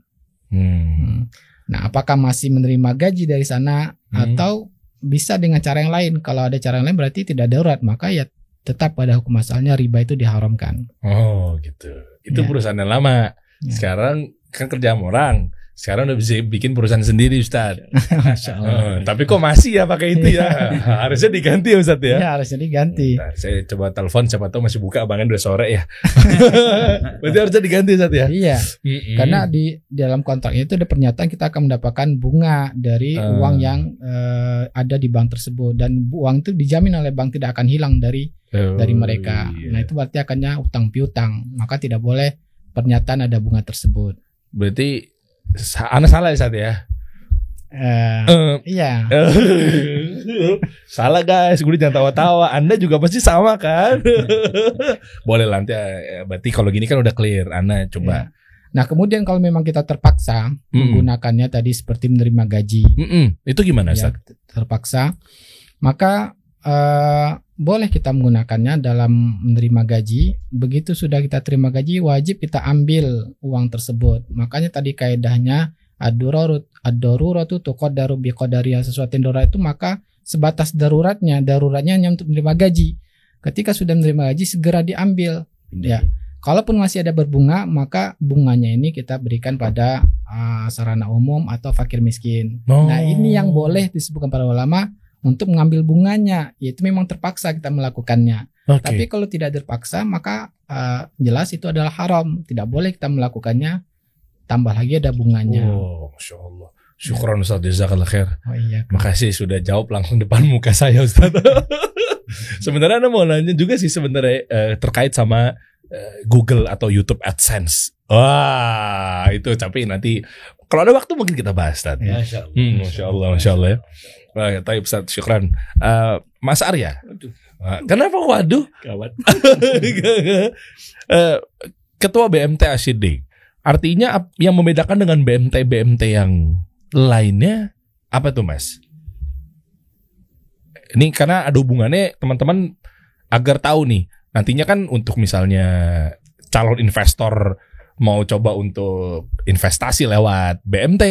Nah, apakah masih menerima gaji dari sana atau bisa dengan cara yang lain? Kalau ada cara yang lain berarti tidak darurat, maka ya tetap pada hukum asalnya riba itu diharamkan. Oh gitu. Itu perusahaan yang lama. Sekarang kan kerja sama orang. Sekarang udah bisa bikin perusahaan sendiri, Ustaz. Masya Allah. Tapi kok masih ya pakai itu ya? Harusnya diganti ya, Ustaz ya? Ya, harusnya diganti. Bentar, saya coba telepon, siapa tahu masih buka, abangan udah sore ya. Berarti harusnya diganti, Ustaz ya? Iya. Karena di dalam kontraknya itu ada pernyataan kita akan mendapatkan bunga dari uang yang ada di bank tersebut, dan uang itu dijamin oleh bank tidak akan hilang dari mereka. Nah, itu berarti akannya utang piutang. Maka tidak boleh pernyataan ada bunga tersebut. Berarti Anda salah ya, Ustaz ya? Iya. Salah guys, gue jangan tawa-tawa. Anda juga pasti sama kan? Boleh nanti berarti kalau gini kan udah clear. Anda coba. Nah, kemudian kalau memang kita terpaksa menggunakannya tadi seperti menerima gaji, itu gimana, Ustaz? Terpaksa, maka boleh kita menggunakannya dalam menerima gaji. Begitu sudah kita terima gaji, wajib kita ambil uang tersebut. Makanya tadi kaidahnya ad-daruratu tuqaddaru biqadariha, sesuatu yang darurat itu maka sebatas daruratnya hanya untuk menerima gaji. Ketika sudah menerima gaji segera diambil. Ya. Kalaupun masih ada berbunga, maka bunganya ini kita berikan pada sarana umum atau fakir miskin. Nah, ini yang boleh disebutkan para ulama untuk mengambil bunganya, yaitu memang terpaksa kita melakukannya. Tapi kalau tidak terpaksa, maka jelas itu adalah haram, tidak boleh kita melakukannya. Tambah lagi ada bunganya. Oh, Masya Allah. Syukran Ustaz, jazakallah khair. Oh iya. Makasih sudah jawab langsung depan muka saya, Ustaz. Sebenarnya Anda mau nanya juga sih sebenarnya terkait sama Google atau YouTube AdSense. Wah, itu tapi nanti kalau ada waktu mungkin kita bahas tadi. Masya Allah ya. Baik, taib Ustaz, syukran. Mas Arya. Kenapa waduh? Gawat. Ketua BMT Asyiddin. Artinya yang membedakan dengan BMT yang lainnya apa tuh, Mas? Ini karena ada hubungannya teman-teman agar tahu nih. Nantinya kan untuk misalnya calon investor mau coba untuk investasi lewat BMT,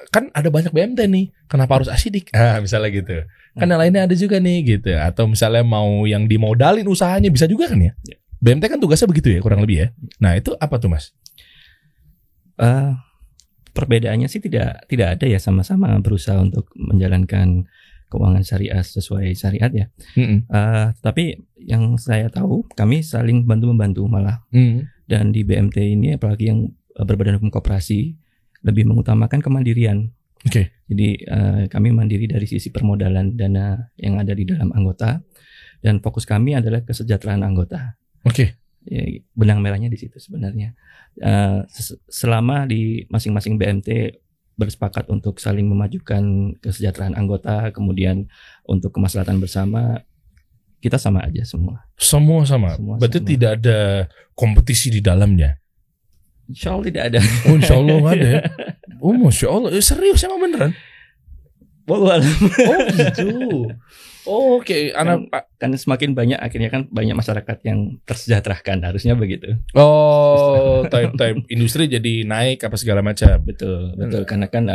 kan ada banyak BMT nih, kenapa harus Asyiddin? Misalnya gitu. Kan yang lainnya ada juga nih gitu. Atau misalnya mau yang dimodalin usahanya bisa juga kan ya? BMT kan tugasnya begitu ya, kurang lebih ya. Nah itu apa tuh, Mas? Perbedaannya sih tidak ada ya, sama-sama berusaha untuk menjalankan keuangan syariah sesuai syariat ya. Tapi yang saya tahu kami saling bantu-membantu malah. Dan di BMT ini apalagi yang berbadan hukum koperasi lebih mengutamakan kemandirian. Jadi kami mandiri dari sisi permodalan dana yang ada di dalam anggota, dan fokus kami adalah kesejahteraan anggota. Ya, benang merahnya di situ sebenarnya. Selama di masing-masing BMT bersepakat untuk saling memajukan kesejahteraan anggota, kemudian untuk kemaslahatan bersama, kita sama aja semua. Semua sama. Berarti sama. Tidak ada kompetisi di dalamnya. Insya Allah tidak ada. Oh, insya Allah nggak ada. Oh, Masya Allah. Serius emang beneran? Oh gitu. Oh, oke. Kan semakin banyak akhirnya kan banyak masyarakat yang tersejahterakan, harusnya begitu. Oh, type industri jadi naik apa segala macam. Betul. Karena kan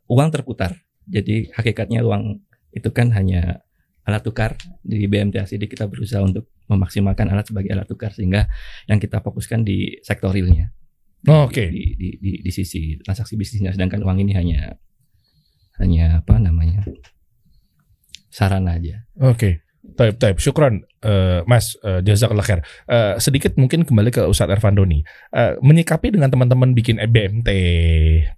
uang terputar. Jadi hakikatnya uang itu kan hanya alat tukar. Di BMT Asyiddin kita berusaha untuk memaksimalkan alat sebagai alat tukar, sehingga yang kita fokuskan di sektor realnya. Di sisi transaksi bisnisnya, sedangkan uang ini hanya sarana aja. Taib. Syukran, Mas, jazakallah khair. Sedikit mungkin kembali ke Ustadz Ervandoni. Menyikapi dengan teman-teman bikin BMT,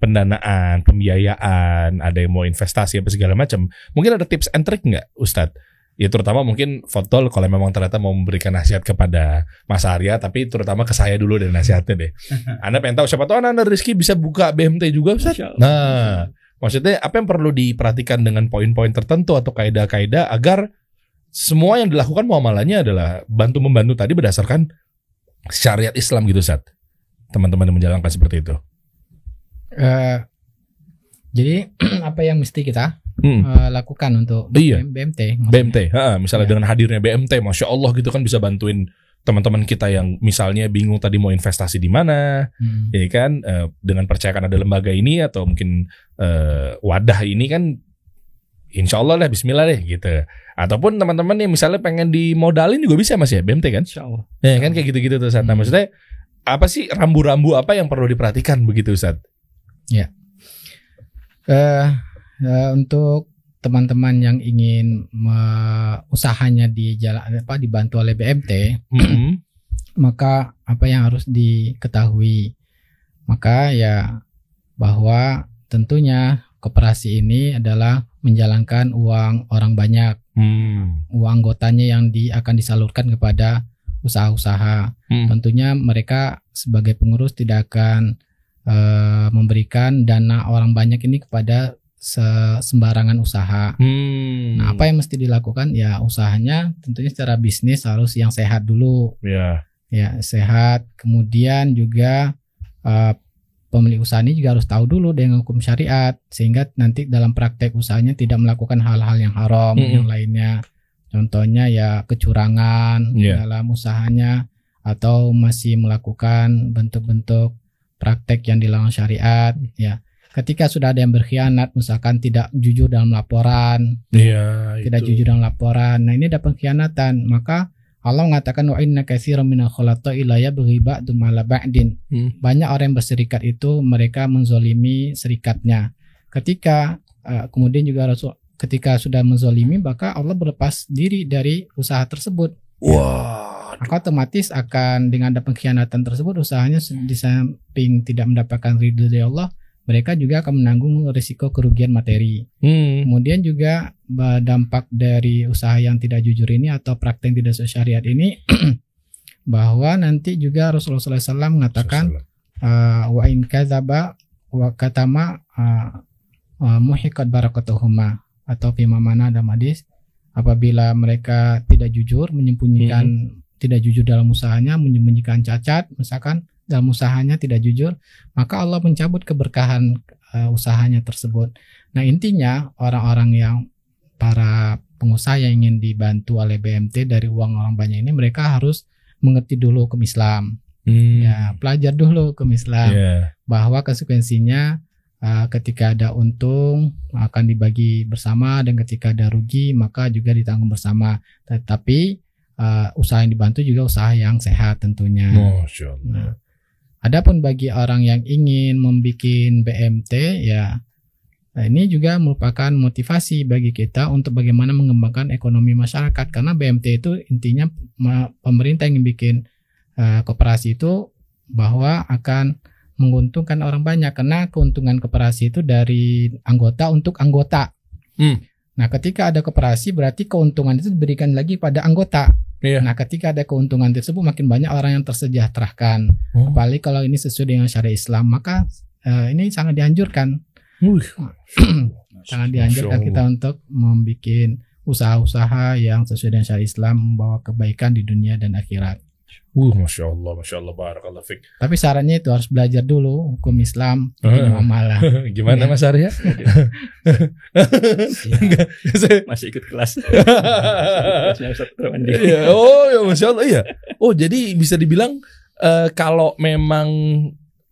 pendanaan, pembiayaan, ada yang mau investasi apa segala macam. Mungkin ada tips and trick nggak, Ustadz? Ya terutama mungkin Fotol kalau memang ternyata mau memberikan nasihat kepada Mas Arya, tapi terutama ke saya dulu dari nasihatnya deh. Anda pengen tahu siapa tahu Anda Rizky bisa buka BMT juga, Ustadz. Nah, maksudnya apa yang perlu diperhatikan dengan poin-poin tertentu atau kaidah-kaidah agar semua yang dilakukan muamalahnya adalah bantu-membantu tadi berdasarkan syariat Islam gitu, Ustaz. Teman-teman yang menjalankan seperti itu. Jadi apa yang mesti kita lakukan untuk BMT. BMT, misalnya dengan hadirnya BMT, Masya Allah gitu kan bisa bantuin teman-teman kita yang misalnya bingung tadi mau investasi di mana, ya kan, dengan percayakan ada lembaga ini atau mungkin wadah ini kan, insya Allah lah, Bismillah deh gitu. Ataupun teman-teman yang misalnya pengen dimodalin juga bisa Mas ya, BMT kan? Insya Allah. Ya kan kayak gitu-gitu tuh Ustaz. Nah maksudnya apa sih rambu-rambu apa yang perlu diperhatikan begitu Ustaz? Ya, untuk teman-teman yang ingin usahanya dibantu oleh BMT, maka apa yang harus diketahui? Maka ya bahwa tentunya koperasi ini adalah menjalankan uang orang banyak, uang anggotanya yang akan disalurkan kepada usaha-usaha. Tentunya mereka sebagai pengurus tidak akan memberikan dana orang banyak ini kepada sembarangan usaha. Nah, apa yang mesti dilakukan? Ya usahanya tentunya secara bisnis harus yang sehat dulu. Ya sehat. Kemudian juga pemilik usaha ini juga harus tahu dulu dengan hukum syariat, sehingga nanti dalam praktek usahanya tidak melakukan hal-hal yang haram yang lainnya. Contohnya ya kecurangan dalam usahanya, atau masih melakukan bentuk-bentuk praktek yang dilarang syariat. Ya, ketika sudah ada yang berkhianat, misalkan tidak jujur dalam laporan, tidak jujur dalam laporan, nah ini ada pengkhianatan. Maka Allah mengatakan wa inna katsiran minal khulata'i la yabghi ba'dum 'ala ba'din. Banyak orang yang berserikat itu mereka menzolimi serikatnya. Ketika kemudian juga Rasul ketika sudah menzolimi, maka Allah berlepas diri dari usaha tersebut. Maka otomatis akan dengan ada pengkhianatan tersebut, usahanya di samping tidak mendapatkan ridho dari Allah, mereka juga akan menanggung risiko kerugian materi. Kemudian juga dampak dari usaha yang tidak jujur ini atau praktek yang tidak sesuai syariat ini bahwa nanti juga Rasulullah SAW mengatakan wa in kadzaba wa katama muhiqat barakatuhuma, atau fima mana dalam hadis, apabila mereka tidak jujur, menyembunyikan tidak jujur dalam usahanya, menyembunyikan cacat misalkan dalam usahanya, tidak jujur, maka Allah mencabut keberkahan usahanya tersebut. Nah intinya orang-orang yang para pengusaha yang ingin dibantu oleh BMT dari uang orang banyak ini, mereka harus mengerti dulu hukum Islam. Ya, pelajar dulu hukum Islam, bahwa konsekuensinya ketika ada untung akan dibagi bersama, dan ketika ada rugi maka juga ditanggung bersama. Tetapi usaha yang dibantu juga usaha yang sehat tentunya. Masya Allah. Nah, adapun bagi orang yang ingin membuat BMT, ya ini juga merupakan motivasi bagi kita untuk bagaimana mengembangkan ekonomi masyarakat, karena BMT itu intinya pemerintah yang bikin koperasi itu bahwa akan menguntungkan orang banyak, karena keuntungan koperasi itu dari anggota untuk anggota. Nah, ketika ada koperasi berarti keuntungan itu diberikan lagi pada anggota. Nah, ketika ada keuntungan tersebut, makin banyak orang yang tersejahterakan. Apalagi kalau ini sesuai dengan syariat Islam, maka ini sangat dianjurkan. Sangat dianjurkan kita untuk membuat usaha-usaha yang sesuai dengan syariat Islam, membawa kebaikan di dunia dan akhirat. Masya Allah, barakallah fiik. Tapi syaratnya itu harus belajar dulu hukum Islam, muamalah. Gimana Mas Arya? Masih ikut kelas. Masya Allah, iya. Jadi bisa dibilang kalau memang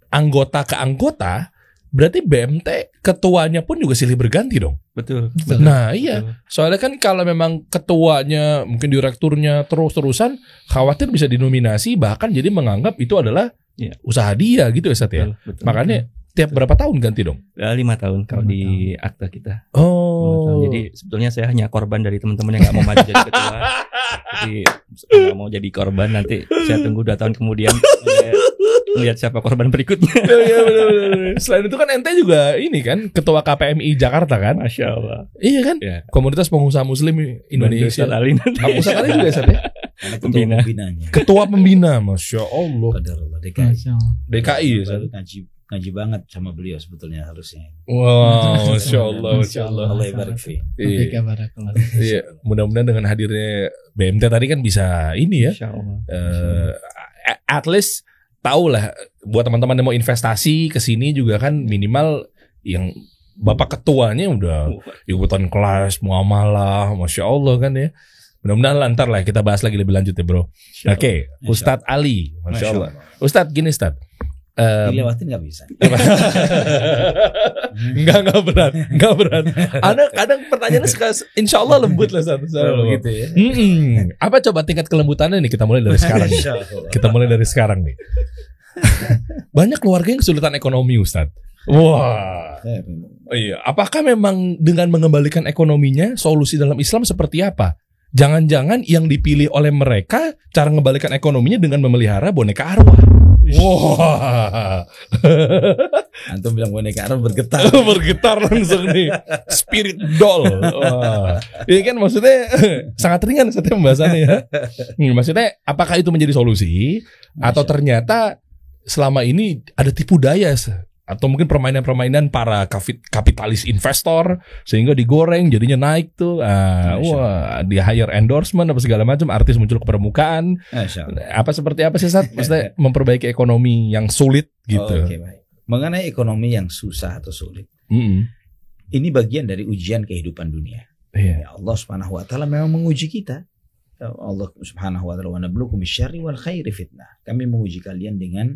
anggota ke anggota, berarti BMT ketuanya pun juga silih berganti dong. Betul. Nah iya, soalnya kan kalau memang ketuanya mungkin direkturnya terus-terusan, khawatir bisa dinominasi, bahkan jadi menganggap itu adalah usaha dia gitu ya Sat ya. Betul. Makanya tiap berapa tahun ganti dong? 5 tahun kalau di akta kita. Jadi sebetulnya saya hanya korban dari teman-teman yang nggak mau maju jadi ketua. Jadi nggak mau jadi korban, nanti saya tunggu 2 tahun kemudian lihat siapa korban berikutnya. Iya benar. Selain itu kan ente juga ini kan ketua KPMI Jakarta kan? Masya Allah. Iya kan? Komunitas Pengusaha Muslim Indonesia. Ustaz Ali juga Sat ya? Ketua pembina, Masya Allah. DKI ya. Ngaji banget sama beliau sebetulnya harusnya. Wow, Masya Allah. Allah barik fi. Iya, mudah-mudahan dengan hadirnya BMT tadi kan bisa ini ya. At least tahu lah buat teman-teman yang mau investasi ke sini juga kan minimal yang bapak ketuanya udah ikutan kelas muamalah, masya Allah kan ya. Mudah-mudahan lantar lah, kita bahas lagi lebih lanjut ya bro. Oke, Ustadz Ali, masya Allah. Ustadz gini Ustadz. Dilewatin nggak bisa. Enggak berat. Ada kadang pertanyaannya suka, insya Allah lembut lah satu gitu ya. Apa coba tingkat kelembutannya nih? Kita mulai dari sekarang. Nih. Banyak keluarga yang kesulitan ekonomi, Ustadz. Wah. Iya. Apakah memang dengan mengembalikan ekonominya solusi dalam Islam seperti apa? Jangan-jangan yang dipilih oleh mereka cara mengembalikan ekonominya dengan memelihara boneka arwah. Wah. Antum bilang boneka arwah bergetar. Bergetar langsung nih. Spirit doll. Wah. Ini kan maksudnya sangat ringan setiap pembahasannya ya. Maksudnya apakah itu menjadi solusi atau ternyata selama ini ada tipu daya atau mungkin permainan-permainan para kapitalis investor sehingga digoreng jadinya naik tuh. Wah, di hire endorsement apa segala macam, artis muncul ke permukaan. Apa seperti apa sih Sat? Maksudnya memperbaiki ekonomi yang sulit gitu. Oke, baik. Mengenai ekonomi yang susah atau sulit. Ini bagian dari ujian kehidupan dunia. Ya, Allah Subhanahu wa taala memang menguji kita. Allah Subhanahu wa taala, "Wa nabluukum bisyarri wal khairi fitnah." Kami menguji kalian dengan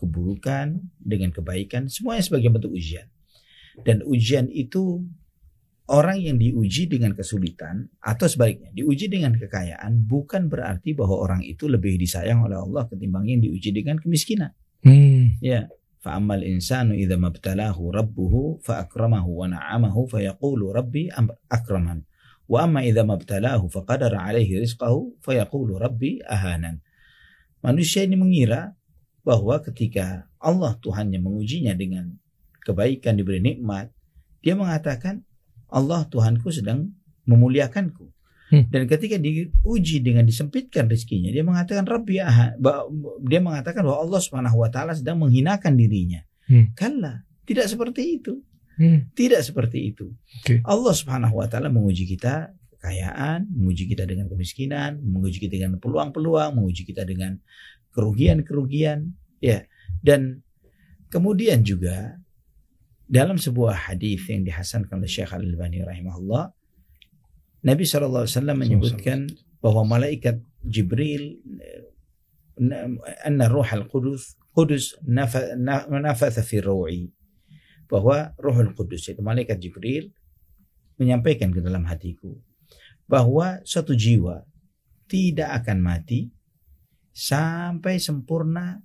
keburukan, dengan kebaikan, semuanya sebagai bentuk ujian. Dan ujian itu, orang yang diuji dengan kesulitan atau sebaliknya diuji dengan kekayaan bukan berarti bahwa orang itu lebih disayang oleh Allah ketimbang yang diuji dengan kemiskinan. Ya, fa'ammal insanu idza mabtalahu rabbuhu fa'akramahu wa na'amahu fayaqulu rabbi akraman wa amma idza mabtalahu faqadara 'alaihi rizqahu fayaqulu rabbi ahanan. Manusia ini mengira bahwa ketika Allah Tuhannya mengujinya dengan kebaikan, diberi nikmat, dia mengatakan Allah Tuhanku sedang memuliakanku. Dan ketika diuji dengan disempitkan rezekinya, dia mengatakan Rabbi dia mengatakan bahwa Allah Subhanahu wa taala sedang menghinakan dirinya. Kalla, tidak seperti itu. Tidak seperti itu. Allah Subhanahu wa taala menguji kita kekayaan, menguji kita dengan kemiskinan, menguji kita dengan peluang-peluang, menguji kita dengan kerugian-kerugian, ya. Dan kemudian juga dalam sebuah hadis yang dihasankan oleh Syekh Al-Albani rahimahullah, Nabi SAW menyebutkan bahwa malaikat Jibril, anna ruhal qudus nafatha fi ru'i, bahwa Ruhul Qudus, yaitu malaikat Jibril, menyampaikan ke dalam hatiku bahwa suatu jiwa tidak akan mati sampai sempurna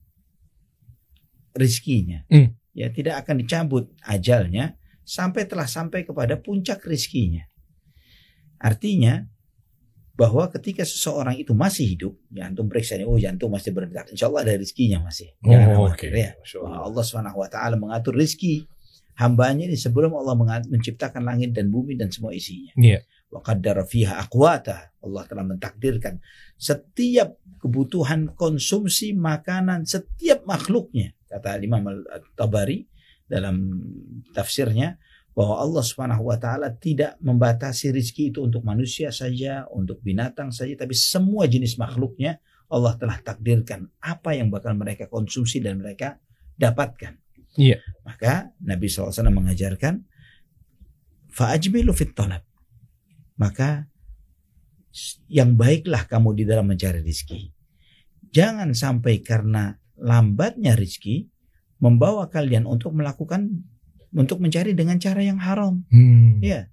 rizkinya. Ya, tidak akan dicabut ajalnya sampai telah sampai kepada puncak rizkinya. Artinya bahwa ketika seseorang itu masih hidup, ya antum periksa, jantung masih berdetak, insya Allah ada rizkinya masih. Ya. Allah Subhanahu wa taala mengatur rizki hambanya ini sebelum Allah menciptakan langit dan bumi dan semua isinya. Wa qaddara fiha aqwata. Allah telah mentakdirkan setiap kebutuhan konsumsi makanan setiap makhluknya. Kata Imam Al-Tabari dalam tafsirnya bahwa Allah Subhanahu wa taala tidak membatasi rizki itu untuk manusia saja, untuk binatang saja, tapi semua jenis makhluknya Allah telah takdirkan apa yang bakal mereka konsumsi dan mereka dapatkan. Maka Nabi SAW mengajarkan fa'ajmilu fit talab. Maka yang baiklah kamu di dalam mencari rizki. Jangan sampai karena lambatnya rizki membawa kalian untuk mencari dengan cara yang haram. Ya,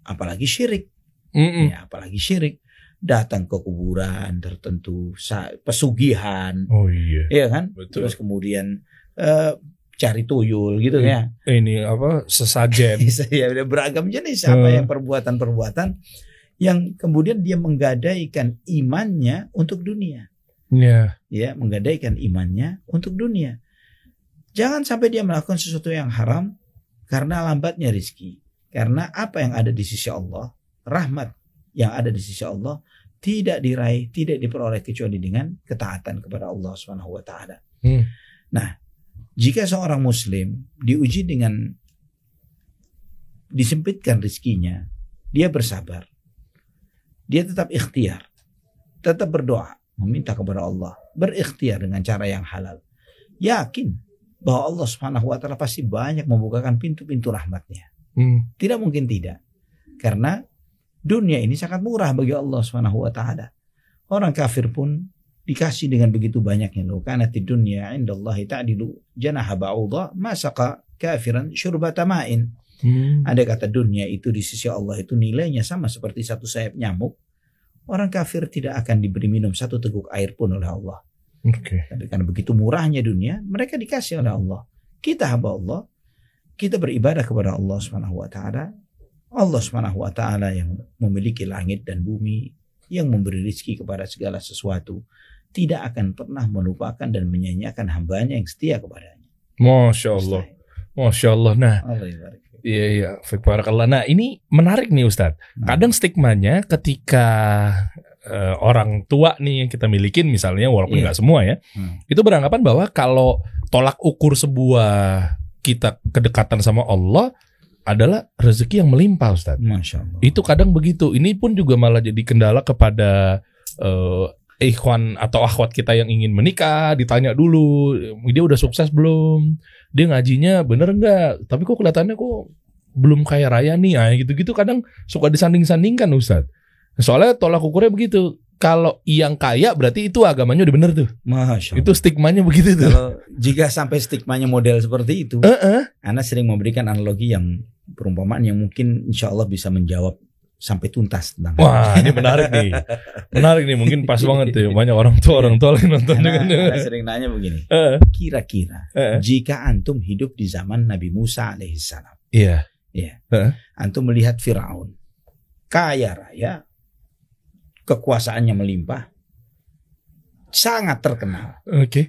apalagi syirik. Ya, apalagi syirik. Datang ke kuburan tertentu, pesugihan. Iya kan? Betul. Terus kemudian cari tuyul gitu ya. Ini apa? Sesajen. Ya, beragam jenis apa yang perbuatan-perbuatan yang kemudian dia menggadaikan imannya untuk dunia. Ya, menggadaikan imannya untuk dunia. Jangan sampai dia melakukan sesuatu yang haram karena lambatnya rizki. Karena apa yang ada di sisi Allah, rahmat yang ada di sisi Allah tidak diraih, tidak diperoleh kecuali dengan ketaatan kepada Allah Subhanahu wa taala. Nah, jika seorang muslim diuji dengan disempitkan rizkinya, dia bersabar. Dia tetap ikhtiar, tetap berdoa, meminta kepada Allah, berikhtiar dengan cara yang halal. Yakin bahwa Allah Subhanahu wa taala pasti banyak membukakan pintu-pintu rahmatnya. Tidak mungkin tidak. Karena dunia ini sangat murah bagi Allah Subhanahu wa taala. Orang kafir pun dikasih dengan begitu banyaknya. Law kanatid dunya 'indallahi ta'dilu janaha ba'udha ma saqa kafiran syurbata ma'in. Ada kata dunia itu di sisi Allah itu nilainya sama seperti satu sayap nyamuk. Orang kafir tidak akan diberi minum satu teguk air pun oleh Allah. Tapi karena begitu murahnya dunia, mereka dikasih oleh Allah. Kita hamba Allah, kita beribadah kepada Allah Subhanahu wa taala. Allah Subhanahu wa taala yang memiliki langit dan bumi, yang memberi rezeki kepada segala sesuatu, tidak akan pernah melupakan dan menyanyiakan hambanya yang setia kepadanya. Masya Allah. Masya Allah. Nah, iya, barakallah. Nah, ini menarik nih Ustadz. Kadang stigmanya ketika orang tua nih yang kita milikin misalnya, walaupun nggak semua ya, itu beranggapan bahwa kalau tolak ukur sebuah kita kedekatan sama Allah adalah rezeki yang melimpah, Ustadz. Masya Allah. Itu kadang begitu. Ini pun juga malah jadi kendala kepada ikhwan atau akhwat kita yang ingin menikah. Ditanya dulu, dia udah sukses belum? Dia ngajinya bener nggak? Tapi kok kelihatannya kok belum kaya raya nih? Nah, gitu-gitu kadang suka disanding-sandingkan, Ustadz. Soalnya tolak ukurnya begitu. Kalau yang kaya berarti itu agamanya udah bener tuh. Masya Allah. Itu stigmanya begitu tuh. Kalau jika sampai stigmanya model seperti itu, Ana sering memberikan analogi yang perumpamaan yang mungkin insya Allah bisa menjawab sampai tuntas tentang. Wah, ini menarik nih. Menarik nih, mungkin pas banget tuh. Banyak orang tua lagi nonton. Ana sering nanya begini. Kira-kira jika antum hidup di zaman Nabi Musa alaihissalam. Iya. Iya. Antum melihat Firaun kaya raya, kekuasaannya melimpah, sangat terkenal.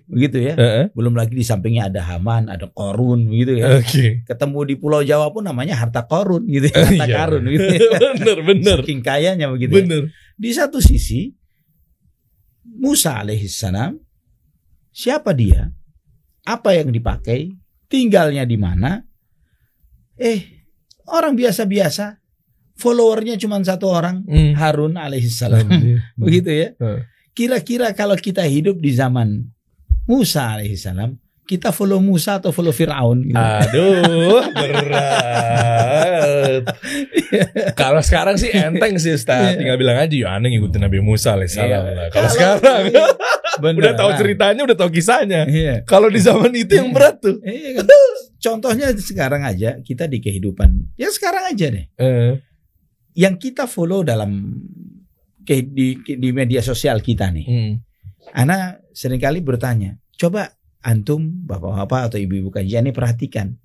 Begitu ya. Belum lagi di sampingnya ada Haman, ada Korun, begitu ya. Ketemu di Pulau Jawa pun namanya harta Korun, gitu ya. Harta karun, gitu ya. Bener. Saking kayanya begitu. Bener. Ya. Di satu sisi, Musa alaihissalam, siapa dia? Apa yang dipakai? Tinggalnya di mana? Orang biasa-biasa. Followernya cuma satu orang, Harun alaihissalam. Begitu ya. Kira-kira kalau kita hidup di zaman Musa alaihissalam, kita follow Musa atau follow Fir'aun? Gitu. Aduh, berat. Kalau sekarang sih enteng sih Ustaz. Tinggal bilang aja, ya aneh ngikutin Nabi Musa alaihissalam. Kalau sekarang udah tahu ceritanya, udah tahu kisahnya. Kalau di zaman itu yang berat tuh. Contohnya sekarang aja, kita di kehidupan. Ya sekarang aja deh. Yang kita follow dalam di media sosial kita nih. Ana seringkali bertanya, coba antum bapak-bapak atau ibu-ibu kajian ini perhatikan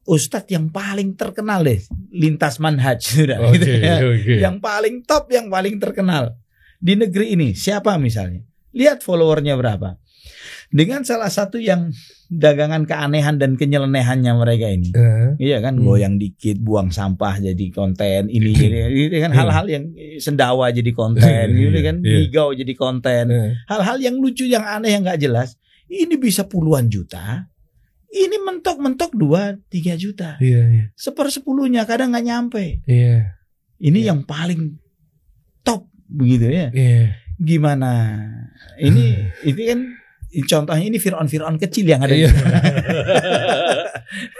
ustadz yang paling terkenal deh lintas manhaj sudah gitu ya. Yang paling top, yang paling terkenal di negeri ini siapa misalnya? Lihat followernya berapa. Dengan salah satu yang dagangan keanehan dan kenyelenehannya mereka ini, iya kan, goyang dikit, buang sampah jadi konten, ini jadi kan hal-hal yang sendawa jadi konten, gitu kan, higau jadi konten, hal-hal yang lucu, yang aneh, yang nggak jelas, ini bisa puluhan juta, ini mentok-mentok 2-3 juta, 1/10 kadang nggak nyampe, ini yang paling top begitu ya, gimana? Ini kan. Contohnya ini Fir'aun kecil yang ada di sana.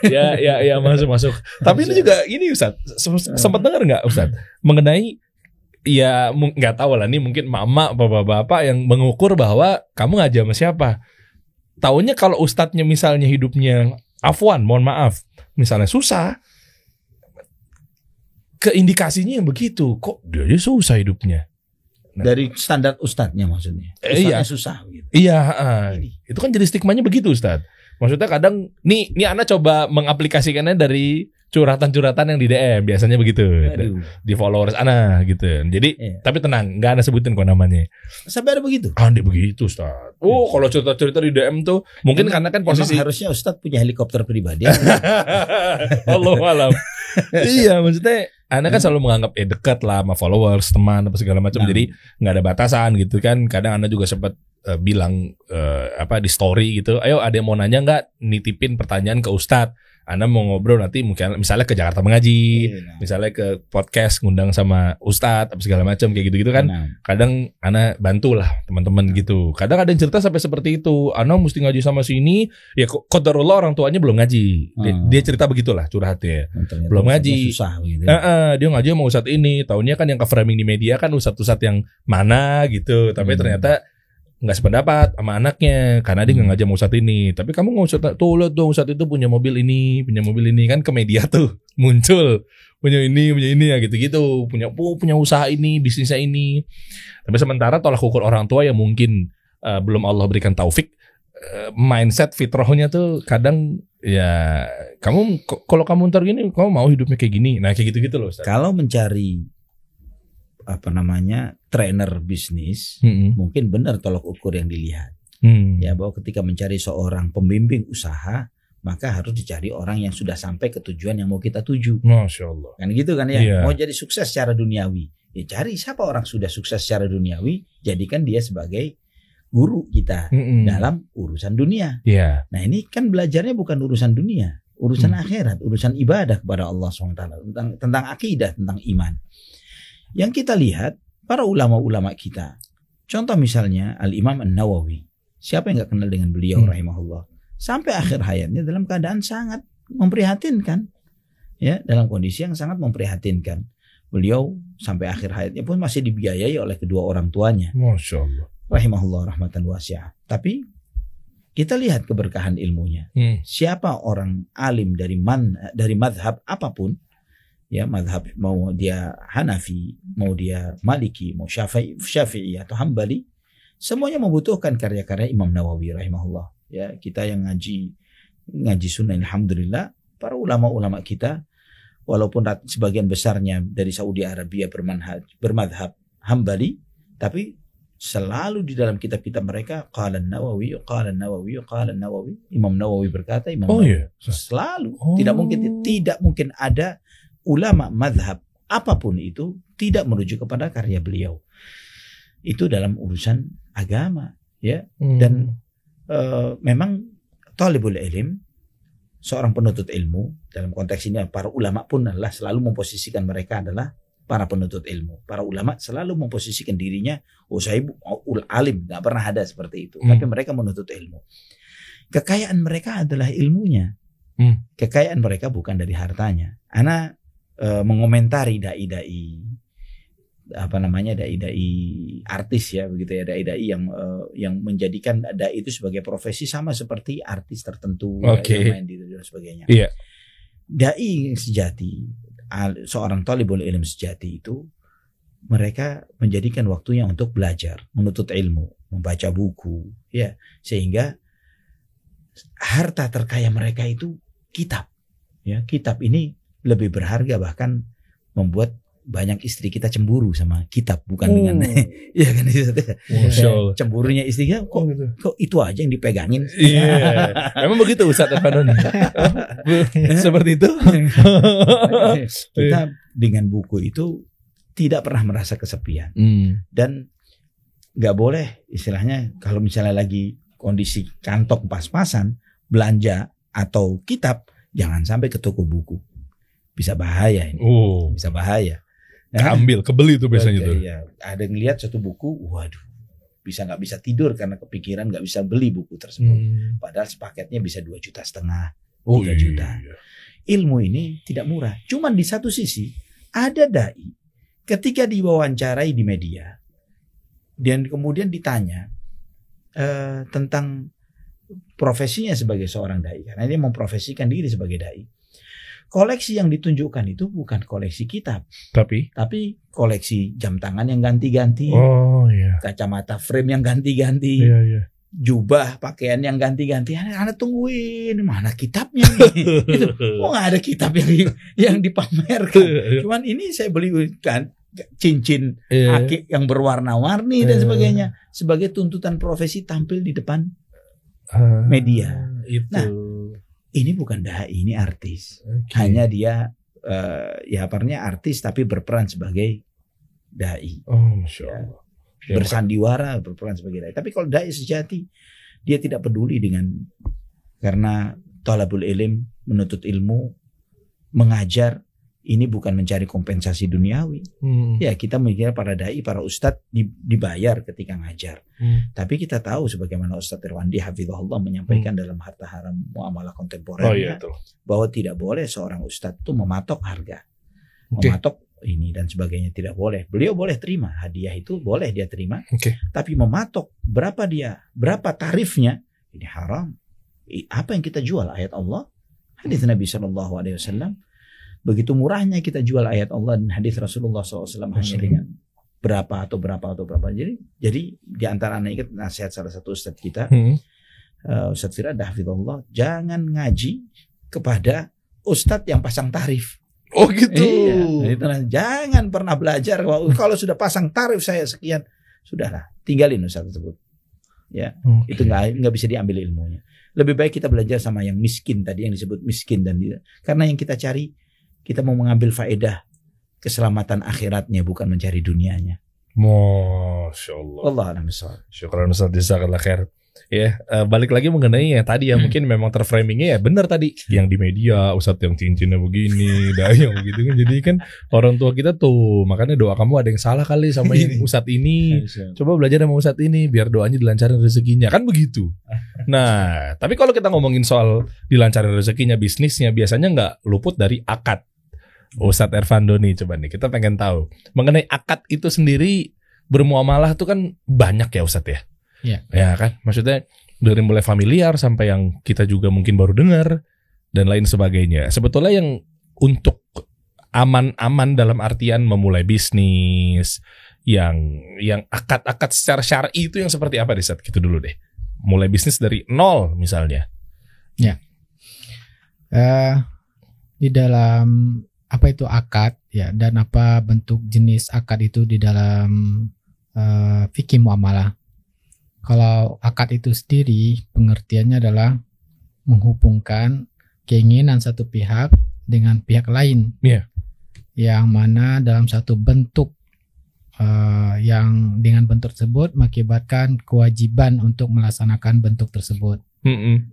ya masuk. Tapi ini juga ini Ustaz, sempat dengar nggak Ustaz mengenai ya nggak tahu lah, ini mungkin mama bapak-bapak yang mengukur bahwa kamu ngaji sama siapa. Taunya kalau ustadznya misalnya hidupnya afwan, mohon maaf, misalnya susah, keindikasinya yang begitu, kok dia susah hidupnya. Dari standar ustadznya maksudnya. Ustadznya susah gitu. Iya, itu kan jadi stigmanya begitu Ustadz. Maksudnya kadang nih Ana coba mengaplikasikannya dari curhatan-curhatan yang di DM biasanya begitu. Di followers Ana gitu. Jadi tapi tenang, nggak Ana sebutin kok namanya. Sampai ada begitu. Dia begitu Ustadz. Kalau cerita-cerita di DM tuh mungkin karena kan posisi harusnya Ustadz punya helikopter pribadi. Allahu alam. Iya, maksudnya Ana kan selalu menganggap dekat lah sama followers, teman apa segala macam. Jadi nggak ada batasan gitu kan. Kadang Ana juga sempat bilang di story gitu, ayo ada yang mau nanya nggak, nitipin pertanyaan ke Ustadz. Anda mau ngobrol nanti mungkin misalnya ke Jakarta mengaji, misalnya ke podcast ngundang sama ustadz apa segala macam kayak gitu-gitu kan. Kadang Ana bantulah teman-teman gitu. Kadang ada yang cerita sampai seperti itu. Ana mesti ngaji sama sini, ya qadarullah orang tuanya belum ngaji. Dia cerita begitulah curhatnya. Belum ngaji. Susah gitu. Dia ngaji sama ustadz ini. Taunya kan yang ke framing di media kan ustadz-ustadz yang mana gitu. Tapi ternyata nggak sependapat sama anaknya karena dia nggak ngaji sama ustadz ini. Tapi kamu nggak usah tuh lihat dong ustadz itu punya mobil ini kan ke media tuh muncul punya ini ya gitu-gitu, punya usaha ini, bisnisnya ini. Tapi sementara tolak ukur orang tua yang mungkin belum Allah berikan taufik, mindset fitrahnya tuh kadang ya kamu kalau kamu ntar gini kamu mau hidupnya kayak gini. Nah kayak gitu-gitu loh Ustaz. Kalau mencari trainer bisnis, mungkin benar tolak ukur yang dilihat. Ya, bahwa ketika mencari seorang pembimbing usaha, maka harus dicari orang yang sudah sampai ke tujuan yang mau kita tuju. Masya Allah. Kan gitu kan ya. Mau jadi sukses secara duniawi, ya cari siapa orang sudah sukses secara duniawi, jadikan dia sebagai guru kita dalam urusan dunia. Nah ini kan belajarnya bukan urusan dunia, urusan akhirat, urusan ibadah kepada Allah SWT, tentang akidah, tentang iman. Yang kita lihat para ulama-ulama kita, contoh misalnya Al-Imam An-Nawawi, siapa yang nggak kenal dengan beliau rahimahullah, sampai akhir hayatnya dalam keadaan sangat memprihatinkan, ya, dalam kondisi yang sangat memprihatinkan. Beliau sampai akhir hayatnya pun masih dibiayai oleh kedua orang tuanya, Masya Allah, rahimahullah rahmatan wasi'ah. Tapi kita lihat keberkahan ilmunya. Siapa orang alim dari madhab apapun, ya, madhab mau dia Hanafi, mau dia Maliki, mau Syafi'i atau Hambali, semuanya membutuhkan karya-karya Imam Nawawi rahimahullah. Ya, kita yang ngaji sunnah, alhamdulillah, para ulama-ulama kita walaupun sebagian besarnya dari Saudi Arabia bermadhab Hambali, tapi selalu di dalam kitab-kitab mereka qala Nawawi, Imam Nawawi berkata, selalu. Tidak mungkin ada ulama madhab apapun itu tidak merujuk kepada karya beliau. Itu dalam urusan agama, ya. Dan memang talibul ilm, seorang penuntut ilmu, dalam konteks ini para ulama pun adalah selalu memposisikan mereka adalah para penuntut ilmu. Para ulama selalu memposisikan dirinya, saya alim, nggak pernah ada seperti itu. Tapi mereka menuntut ilmu. Kekayaan mereka adalah ilmunya. Kekayaan mereka bukan dari hartanya. Ana mengomentari dai-dai artis, ya, begitu ya, dai-dai yang menjadikan dai itu sebagai profesi sama seperti artis tertentu, yang main di dan sebagainya. Dai sejati, seorang talibul ilm sejati itu, mereka menjadikan waktunya untuk belajar, menuntut ilmu, membaca buku, ya, sehingga harta terkaya mereka itu kitab, ya. Kitab ini lebih berharga, bahkan membuat banyak istri kita cemburu sama kitab, bukan dengan ya kan, cemburunya istrinya kok itu aja yang dipegangin. Memang begitu Ustaz Arfandon. Seperti itu. Kita dengan buku itu tidak pernah merasa kesepian, dan nggak boleh istilahnya kalau misalnya lagi kondisi kantong pas-pasan belanja atau kitab, jangan sampai ke toko buku. Bisa bahaya ini. Bisa bahaya. Kebeli itu biasanya tuh. Ya, ada yang lihat satu buku, waduh, nggak bisa tidur karena kepikiran nggak bisa beli buku tersebut. Padahal sepaketnya bisa 2,5 juta, 3 juta. Ilmu ini tidak murah. Cuman di satu sisi ada dai ketika diwawancarai di media dan kemudian ditanya tentang profesinya sebagai seorang dai, karena dia memprofesikan diri sebagai dai. Koleksi yang ditunjukkan itu bukan koleksi kitab, tapi koleksi jam tangan yang ganti-ganti, kacamata frame yang ganti-ganti, jubah pakaian yang ganti-ganti. Anak tungguin mana kitabnya nih? Gitu. Nggak ada kitab yang dipamerkan. Cuman ini saya belikan cincin akik yang berwarna-warni dan sebagainya sebagai tuntutan profesi tampil di depan media. Nah, ini bukan dai, ini artis. Hanya dia artis tapi berperan sebagai dai. Masya Allah. Bersandiwara, berperan sebagai dai. Tapi kalau dai sejati, dia tidak peduli dengan, karena talabul ilm, menuntut ilmu, mengajar, ini bukan mencari kompensasi duniawi. Ya, kita mikir para dai, para ustadz dibayar ketika ngajar. Tapi kita tahu sebagaimana Ustadz Irwandi hafizahullah menyampaikan dalam Harta Haram Muamalah Kontemporer bahwa tidak boleh seorang ustadz itu mematok harga. Mematok ini dan sebagainya tidak boleh. Beliau boleh terima hadiah, itu boleh dia terima. Tapi mematok berapa tarifnya, ini haram. Apa yang kita jual? Ayat Allah, hadis Nabi SAW. Begitu murahnya kita jual ayat Allah dan hadis Rasulullah SAW hanya dengan berapa. Jadi di antara anak ingat nasihat salah satu ustadz kita, Ustadz Firad hafizahullah, jangan ngaji kepada ustadz yang pasang tarif. Oh gitu. Iya, jangan pernah belajar kalau sudah pasang tarif saya sekian, sudahlah tinggalin ustadz tersebut. Ya, itu nggak bisa diambil ilmunya. Lebih baik kita belajar sama yang miskin tadi, yang disebut miskin dan karena yang kita cari, kita mau mengambil faedah keselamatan akhiratnya, bukan mencari dunianya. Masya Allah. Allah a'lam bishawab. Syukran Ustaz, jazakallah khair. Ya, balik lagi mengenai ya tadi ya, mungkin memang terframingnya ya benar tadi yang di media, Ustadz yang cincinnya begini, dai yang begitu kan. Jadi kan orang tua kita tuh, makanya doa kamu ada yang salah kali sama yang Ustadz ini. Coba belajar sama Ustadz ini biar doanya dilancarin rezekinya, kan begitu. Nah, tapi kalau kita ngomongin soal dilancarin rezekinya, bisnisnya, biasanya nggak luput dari akad. Ustadz Ervando nih, coba nih kita pengen tahu mengenai akad itu sendiri, bermuamalah tuh kan banyak ya Ustadz ya. Ya kan, maksudnya dari mulai familiar sampai yang kita juga mungkin baru dengar dan lain sebagainya. Sebetulnya yang untuk aman-aman dalam artian memulai bisnis, yang akad-akad secara syar'i itu yang seperti apa deh Ustadz? Gitu dulu deh. Mulai bisnis dari nol misalnya. Ya. Di dalam apa itu akad ya, dan apa bentuk jenis akad itu di dalam fikih muamalah. Kalau akad itu sendiri pengertiannya adalah menghubungkan keinginan satu pihak dengan pihak lain, yang mana dalam satu bentuk yang dengan bentuk tersebut mengakibatkan kewajiban untuk melaksanakan bentuk tersebut.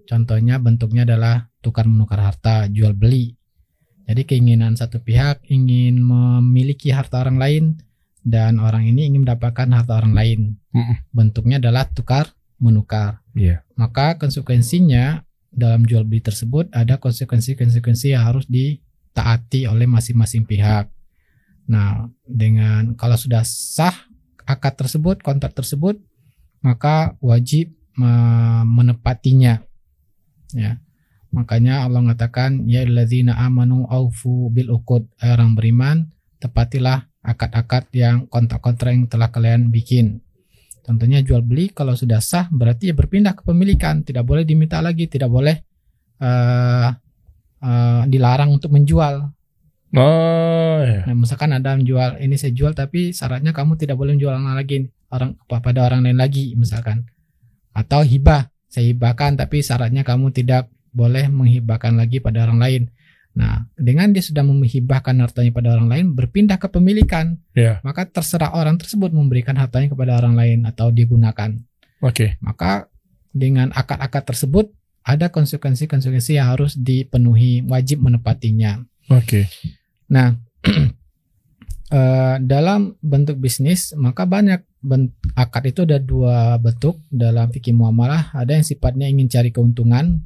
Contohnya bentuknya adalah tukar menukar harta, jual beli. Jadi keinginan satu pihak ingin memiliki harta orang lain dan orang ini ingin mendapatkan harta orang lain. Bentuknya adalah tukar menukar. Maka konsekuensinya dalam jual beli tersebut ada konsekuensi yang harus ditaati oleh masing-masing pihak. Nah, dengan kalau sudah sah akad tersebut, kontrak tersebut, maka wajib menepatinya. Ya. Makanya Allah mengatakan, ya alladzina amanu aufu bil uqud, orang beriman, tepatilah akad-akad yang kontrak-kontrak yang telah kalian bikin. Tentunya jual beli kalau sudah sah berarti ya berpindah ke pemilikan, tidak boleh diminta lagi, tidak boleh dilarang untuk menjual. Nah, misalkan ada menjual, ini saya jual tapi syaratnya kamu tidak boleh menjual lagi pada orang lain lagi misalkan. Atau hibah, saya hibahkan tapi syaratnya kamu tidak boleh menghibahkan lagi pada orang lain. Nah, dengan dia sudah menghibahkan hartanya pada orang lain, berpindah ke pemilikan, maka terserah orang tersebut memberikan hartanya kepada orang lain atau digunakan. Maka dengan akad-akad tersebut ada konsekuensi-konsekuensi yang harus dipenuhi, wajib menepatinya. Nah, dalam bentuk bisnis maka banyak akad itu ada dua bentuk dalam fikih muamalah. Ada yang sifatnya ingin cari keuntungan.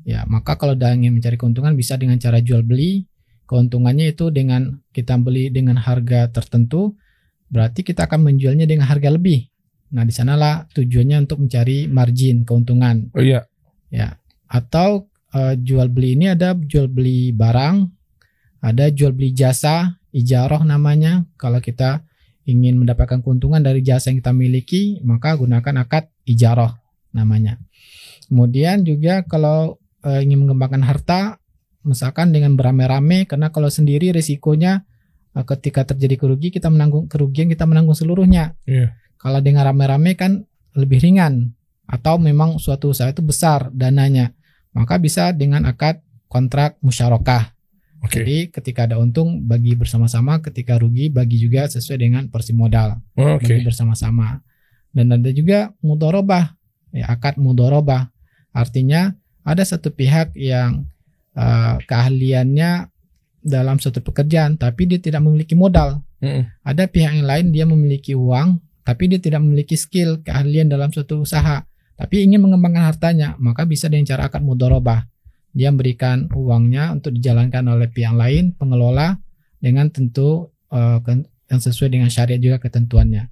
Ya, maka kalau ingin mencari keuntungan bisa dengan cara jual beli. Keuntungannya itu dengan kita beli dengan harga tertentu, berarti kita akan menjualnya dengan harga lebih. Nah, di sanalah tujuannya untuk mencari margin, keuntungan. Ya. Atau jual beli ini ada jual beli barang, ada jual beli jasa, ijarah namanya. Kalau kita ingin mendapatkan keuntungan dari jasa yang kita miliki, maka gunakan akad ijarah namanya. Kemudian juga kalau ingin mengembangkan harta, misalkan dengan beramai-ramai, karena kalau sendiri risikonya ketika terjadi kerugian kita menanggung seluruhnya. Kalau dengan ramai-ramai kan lebih ringan, atau memang suatu usaha itu besar dananya, maka bisa dengan akad kontrak musyarakah. Jadi ketika ada untung bagi bersama-sama, ketika rugi bagi juga sesuai dengan porsi modal, bagi bersama-sama. Dan ada juga mudharabah, akad mudharabah, artinya ada satu pihak yang keahliannya dalam suatu pekerjaan tapi dia tidak memiliki modal. Ada pihak yang lain dia memiliki uang tapi dia tidak memiliki skill, keahlian dalam suatu usaha, tapi ingin mengembangkan hartanya, maka bisa dengan cara akad mudharabah. Dia memberikan uangnya untuk dijalankan oleh pihak lain, pengelola, dengan tentu yang sesuai dengan syariat juga ketentuannya.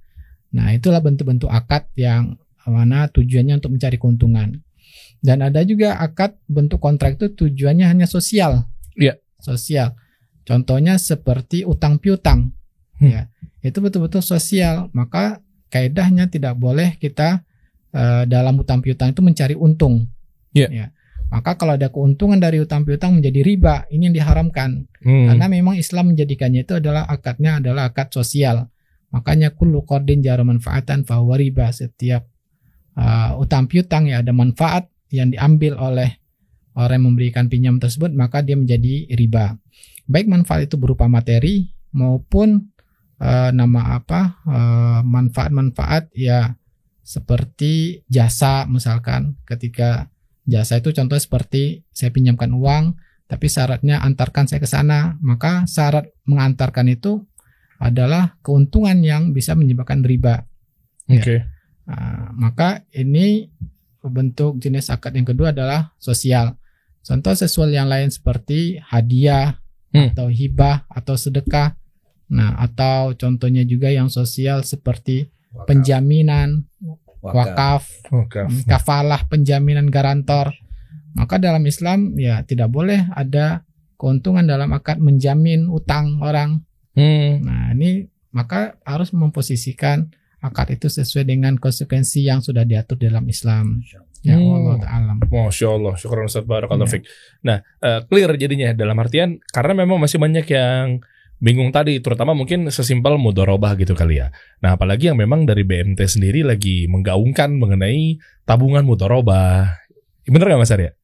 Nah, itulah bentuk-bentuk akad yang mana tujuannya untuk mencari keuntungan. Dan ada juga akad bentuk kontrak itu tujuannya hanya sosial. Iya. Sosial. Contohnya seperti utang piutang. Ya, itu betul-betul sosial. Maka kaedahnya tidak boleh kita dalam utang piutang itu mencari untung. Ya. Maka kalau ada keuntungan dari utang piutang menjadi riba, ini yang diharamkan. Karena memang Islam menjadikannya itu adalah akadnya adalah akad sosial. Makanya kullu qardin jara manfaatan fahuwa riba. Setiap utang piutang ya ada manfaat yang diambil oleh orang yang memberikan pinjam tersebut, maka dia menjadi riba. Baik manfaat itu berupa materi maupun manfaat-manfaat ya seperti jasa, misalkan ketika jasa itu contohnya seperti saya pinjamkan uang tapi syaratnya antarkan saya ke sana, maka syarat mengantarkan itu adalah keuntungan yang bisa menyebabkan riba. Oke. Maka ini bentuk jenis akad yang kedua adalah sosial. Contoh sesuatu yang lain seperti hadiah atau hibah atau sedekah. Nah, atau contohnya juga yang sosial seperti penjaminan, wakaf, kafalah, penjaminan garantor. Maka dalam Islam ya tidak boleh ada keuntungan dalam akad menjamin utang orang. Nah, ini maka harus memposisikan akad itu sesuai dengan konsekuensi yang sudah diatur dalam Islam. Ya Allah ta'ala. Masya Allah, syukur Ustaz Barakallahu Fik. Nah, clear jadinya dalam artian karena memang masih banyak yang bingung tadi, terutama mungkin sesimpel mudharabah gitu kali ya. Nah, apalagi yang memang dari BMT sendiri lagi menggaungkan mengenai tabungan mudharabah. Bener gak Mas Arya?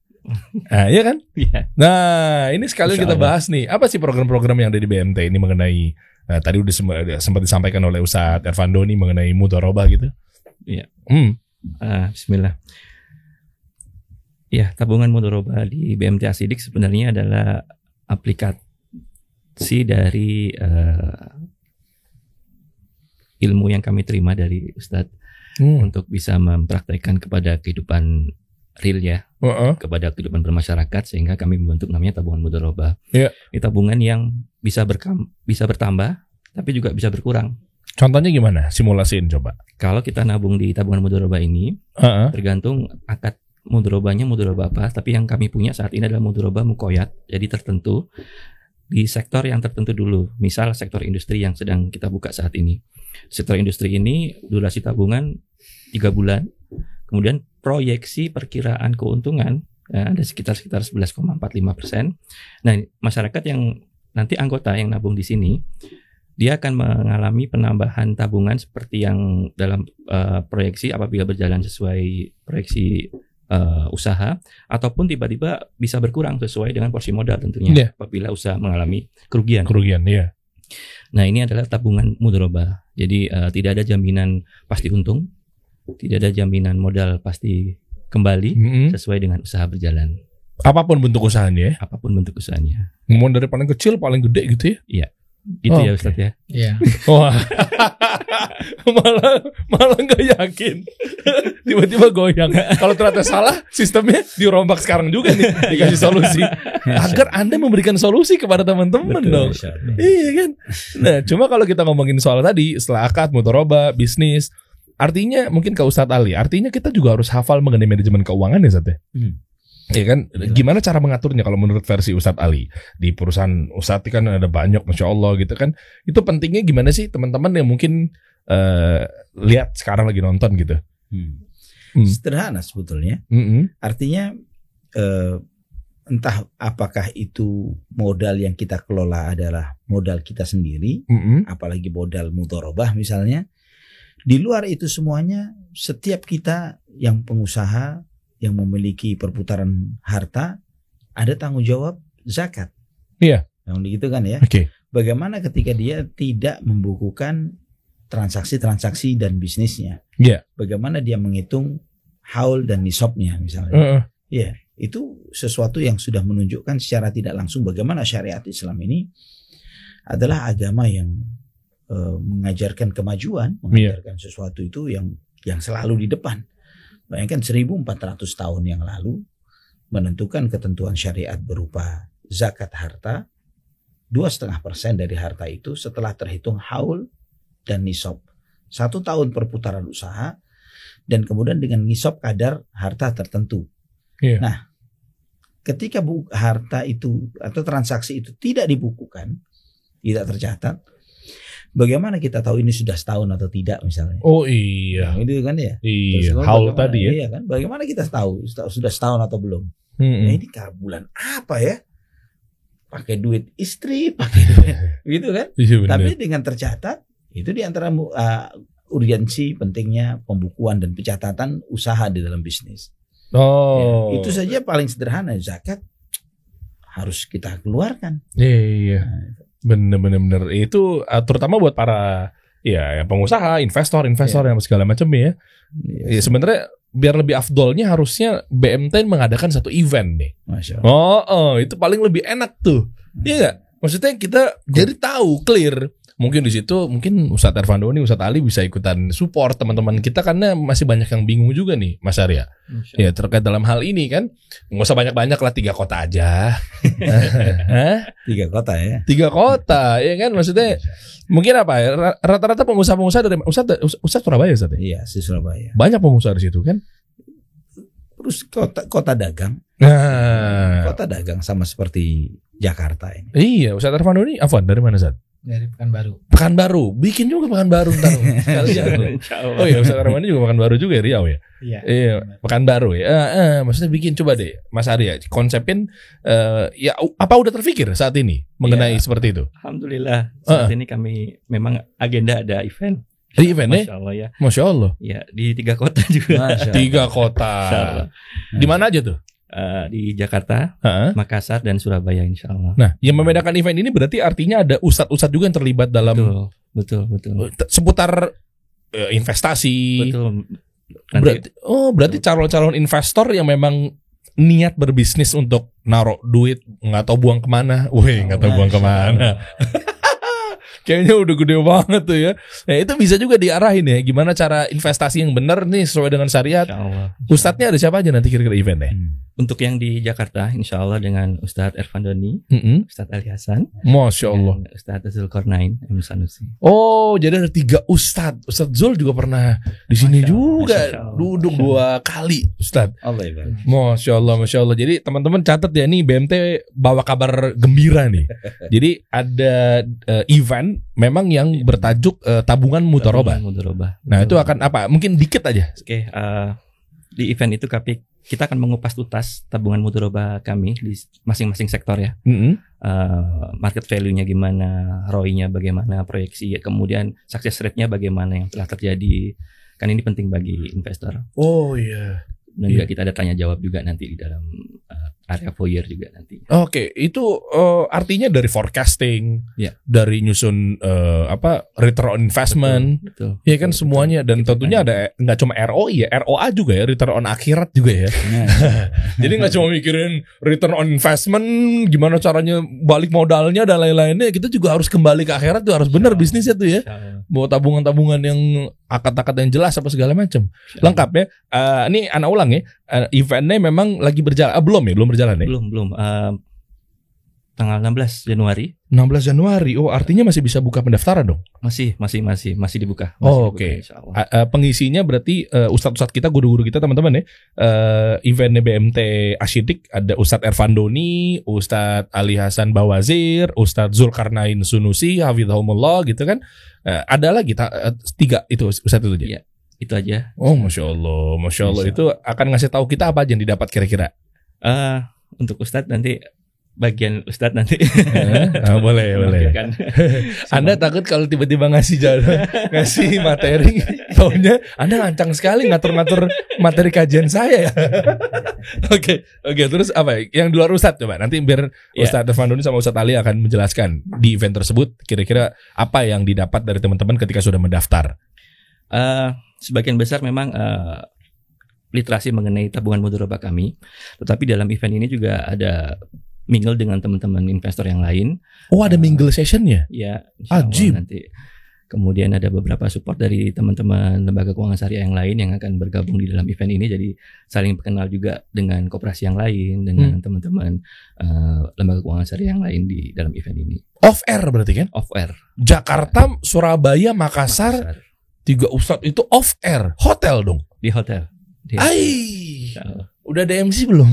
Nah, iya kan? Iya. Nah, ini sekalian kita bahas nih, apa sih program-program yang ada di BMT ini mengenai tadi udah sempat disampaikan oleh Ustadz Ervando nih mengenai mudharabah gitu. Iya. Bismillah. Ya, tabungan mudharabah di BMT Asidik sebenarnya adalah aplikasi dari ilmu yang kami terima dari Ustadz untuk bisa mempraktekkan kepada kehidupan real ya, kepada kehidupan bermasyarakat, sehingga kami membentuk namanya tabungan mudharabah. Ini tabungan yang bisa bertambah tapi juga bisa berkurang. Contohnya gimana? Simulasiin coba. Kalau kita nabung di tabungan mudharabah ini tergantung akad mudharabahnya mudharabah apa, tapi yang kami punya saat ini adalah mudharabah muqayyad, jadi tertentu di sektor yang tertentu dulu. Misal sektor industri yang sedang kita buka saat ini. Sektor industri ini durasi tabungan 3 bulan. Kemudian proyeksi perkiraan keuntungan ada sekitar 11,45%. Nah, masyarakat yang nanti anggota yang nabung di sini, dia akan mengalami penambahan tabungan seperti yang dalam proyeksi apabila berjalan sesuai proyeksi usaha, ataupun tiba-tiba bisa berkurang sesuai dengan porsi modal tentunya apabila usaha mengalami kerugian. Iya. Nah, ini adalah tabungan mudharabah. Jadi tidak ada jaminan pasti untung, tidak ada jaminan modal pasti kembali sesuai dengan usaha berjalan. Apapun bentuk usahanya ya? Apapun bentuk usahanya. Ngomong dari paling kecil paling gede gitu ya? Iya. Gitu ya Ustadz ya. Iya. Wah. malah nggak yakin. Tiba-tiba goyang. Kalau ternyata salah, sistemnya dirombak sekarang juga nih, dikasih solusi. Agar Anda memberikan solusi kepada teman-teman dong. Iya kan? Nah, cuma kalau kita ngomongin soal tadi, setelah akad, mudharabah, bisnis, artinya mungkin ke Ustadz Ali, artinya kita juga harus hafal mengenai manajemen keuangan ya Ustadz ya? Iya kan? Gimana cara mengaturnya kalau menurut versi Ustadz Ali? Di perusahaan Ustadz kan ada banyak, Masya Allah gitu kan. Itu pentingnya gimana sih teman-teman yang mungkin lihat sekarang lagi nonton gitu? Sederhana sebetulnya. Artinya entah apakah itu modal yang kita kelola adalah modal kita sendiri, apalagi modal mudharabah misalnya. Di luar itu semuanya, setiap kita yang pengusaha yang memiliki perputaran harta ada tanggung jawab zakat. Iya. Yang begitu kan ya. Bagaimana ketika dia tidak membukukan transaksi-transaksi dan bisnisnya? Bagaimana dia menghitung haul dan nisabnya misalnya? Iya. itu sesuatu yang sudah menunjukkan secara tidak langsung bagaimana syariat Islam ini adalah agama yang mengajarkan kemajuan, mengajarkan sesuatu itu yang selalu di depan. Bayangkan 1400 tahun yang lalu menentukan ketentuan syariat berupa zakat harta, 2,5% dari harta itu setelah terhitung haul dan nisab. 1 tahun perputaran usaha dan kemudian dengan nisab kadar harta tertentu. Nah, ketika harta itu atau transaksi itu tidak dibukukan, tidak tercatat, bagaimana kita tahu ini sudah setahun atau tidak misalnya? Oh iya. Nah, itu kan ya. Iya. Haul tadi ya. Iya kan. Bagaimana kita tahu sudah setahun atau belum? Nah, ini bulan apa ya? Pakai duit istri, pakai duit, gitu kan? Iya, tapi dengan tercatat itu di antara urgensi pentingnya pembukuan dan pencatatan usaha di dalam bisnis. Ya, itu saja paling sederhana. Zakat harus kita keluarkan. Iya. Bener. Itu terutama buat para pengusaha, investor yang segala macam ya. Ya sebenarnya biar lebih afdolnya harusnya BMT mengadakan satu event nih. Masya Allah. Itu paling lebih enak tuh. Iya nggak? Maksudnya kita jadi tahu clear. Mungkin di situ Ustadz Erfandoni, Ustadz Ali bisa ikutan support teman-teman kita karena masih banyak yang bingung juga nih Mas Arya. Ya terkait dalam hal ini kan nggak usah banyak-banyak lah 3 kota aja. 3 kota ya. 3 kota ya kan maksudnya mungkin apa ya rata-rata pengusaha-pengusaha dari Ustadz Surabaya Ustadz ya? Iya si Surabaya. Banyak pengusaha di situ kan. Terus kota dagang. Kota dagang sama seperti Jakarta ini. Iya Ustadz Erfandoni Afwan dari mana Ustadz? Dari Pekanbaru. Pekanbaru, bikin juga Pekanbaru ntar. Oh iya, Ustaz Armani juga Pekanbaru juga ya, Riau ya. Iya, Pekanbaru ya. Maksudnya bikin coba deh, Mas Arya, konsepin ya apa udah terpikir saat ini mengenai seperti itu? Alhamdulillah saat ini kami memang agenda ada event. Event Masya Allah ya. Masya Allah. Ya di 3 kota juga. 3 kota. Di mana aja tuh? Di Jakarta, Makassar dan Surabaya insya Allah. Nah, yang membedakan event ini berarti artinya ada ustadz-ustadz juga yang terlibat dalam betul seputar investasi. Betul. Berarti calon-calon investor yang memang niat berbisnis untuk naruh duit nggak tahu buang kemana, nggak tahu buang kemana. Kayaknya udah gede banget tuh ya. Nah itu bisa juga diarahin ya. Gimana cara investasi yang benar nih sesuai dengan syariat. Ustadznya ada siapa aja nanti kira-kira eventnya? Untuk yang di Jakarta insya Allah dengan Ustadz Erfandoni, Ustadz Ali Hasan, Masya Allah, Ustadz Zulkarnain M. Sanusi. Oh jadi ada 3 Ustadz. Ustadz Zul juga pernah di sini juga duduk 2 kali Ustadz. Masya Allah. Jadi teman-teman catat ya nih BMT bawa kabar gembira nih. Jadi ada event memang yang bertajuk tabungan mudharabah. Nah itu akan apa? Mungkin dikit aja. Oke, di event itu kita akan mengupas tuntas tabungan mudharabah kami di masing-masing sektor ya. Market value-nya gimana, ROI-nya bagaimana, proyeksi, kemudian success rate-nya bagaimana yang telah terjadi. Kan ini penting bagi investor. Oh iya. Dan juga kita ada tanya jawab juga nanti di dalam area foyer juga nanti. Oke, itu artinya dari forecasting, dari nyusun return on investment, ya kan semuanya dan tentunya ada nggak cuma ROI ya, ROA juga ya, return on akhirat juga ya. Jadi nggak cuma mikirin return on investment, gimana caranya balik modalnya dan lain-lainnya, kita juga harus kembali ke akhirat tuh harus benar bisnisnya tuh ya. Bawa tabungan-tabungan yang akad-akad yang jelas apa segala macam. Lengkap ya. Ini anak ulang ya. Eventnya memang lagi berjalan. Belum berjalan ya? Belum. Tanggal 16 Januari. 16 Januari. Oh, artinya masih bisa buka pendaftaran dong? Masih dibuka. Oke. Pengisinya berarti ustadz-ustadz kita, guru-guru kita, teman-teman ya. Eventnya BMT Asyidik ada Ustadz Erfandoni, Ustadz Ali Hasan Bawazir, Ustadz Zulkarnain Sunusi, hafizahumullah gitu kan. Ada lagi 3 itu Ustadz itu aja. Iya, itu aja. Oh, Masya Allah. Itu akan ngasih tahu kita apa aja yang didapat kira-kira? Untuk Ustadz nanti bagian Ustadz nanti. Boleh. Kan. Anda takut kalau tiba-tiba ngasih materi, taunya Anda lancang sekali ngatur-ngatur materi kajian saya ya. Oke, terus apa? Yang di luar Ustadz coba. Nanti biar Ustadz Erfandoni sama Ustadz Ali akan menjelaskan di event tersebut kira-kira apa yang didapat dari teman-teman ketika sudah mendaftar. Sebagian besar memang literasi mengenai tabungan mudharabah kami. Tetapi dalam event ini juga ada mingle dengan teman-teman investor yang lain. Oh, ada mingle sessionnya? Ya, insya Ajib. Allah nanti. Kemudian ada beberapa support dari teman-teman lembaga keuangan syariah yang lain yang akan bergabung di dalam event ini. Jadi saling kenal juga dengan koperasi yang lain, dengan teman-teman lembaga keuangan syariah yang lain di dalam event ini. Off air berarti kan? Off air. Jakarta, Surabaya, Makassar. 3 ustadz itu off air. Hotel dong? Di hotel. Udah ada MC belum?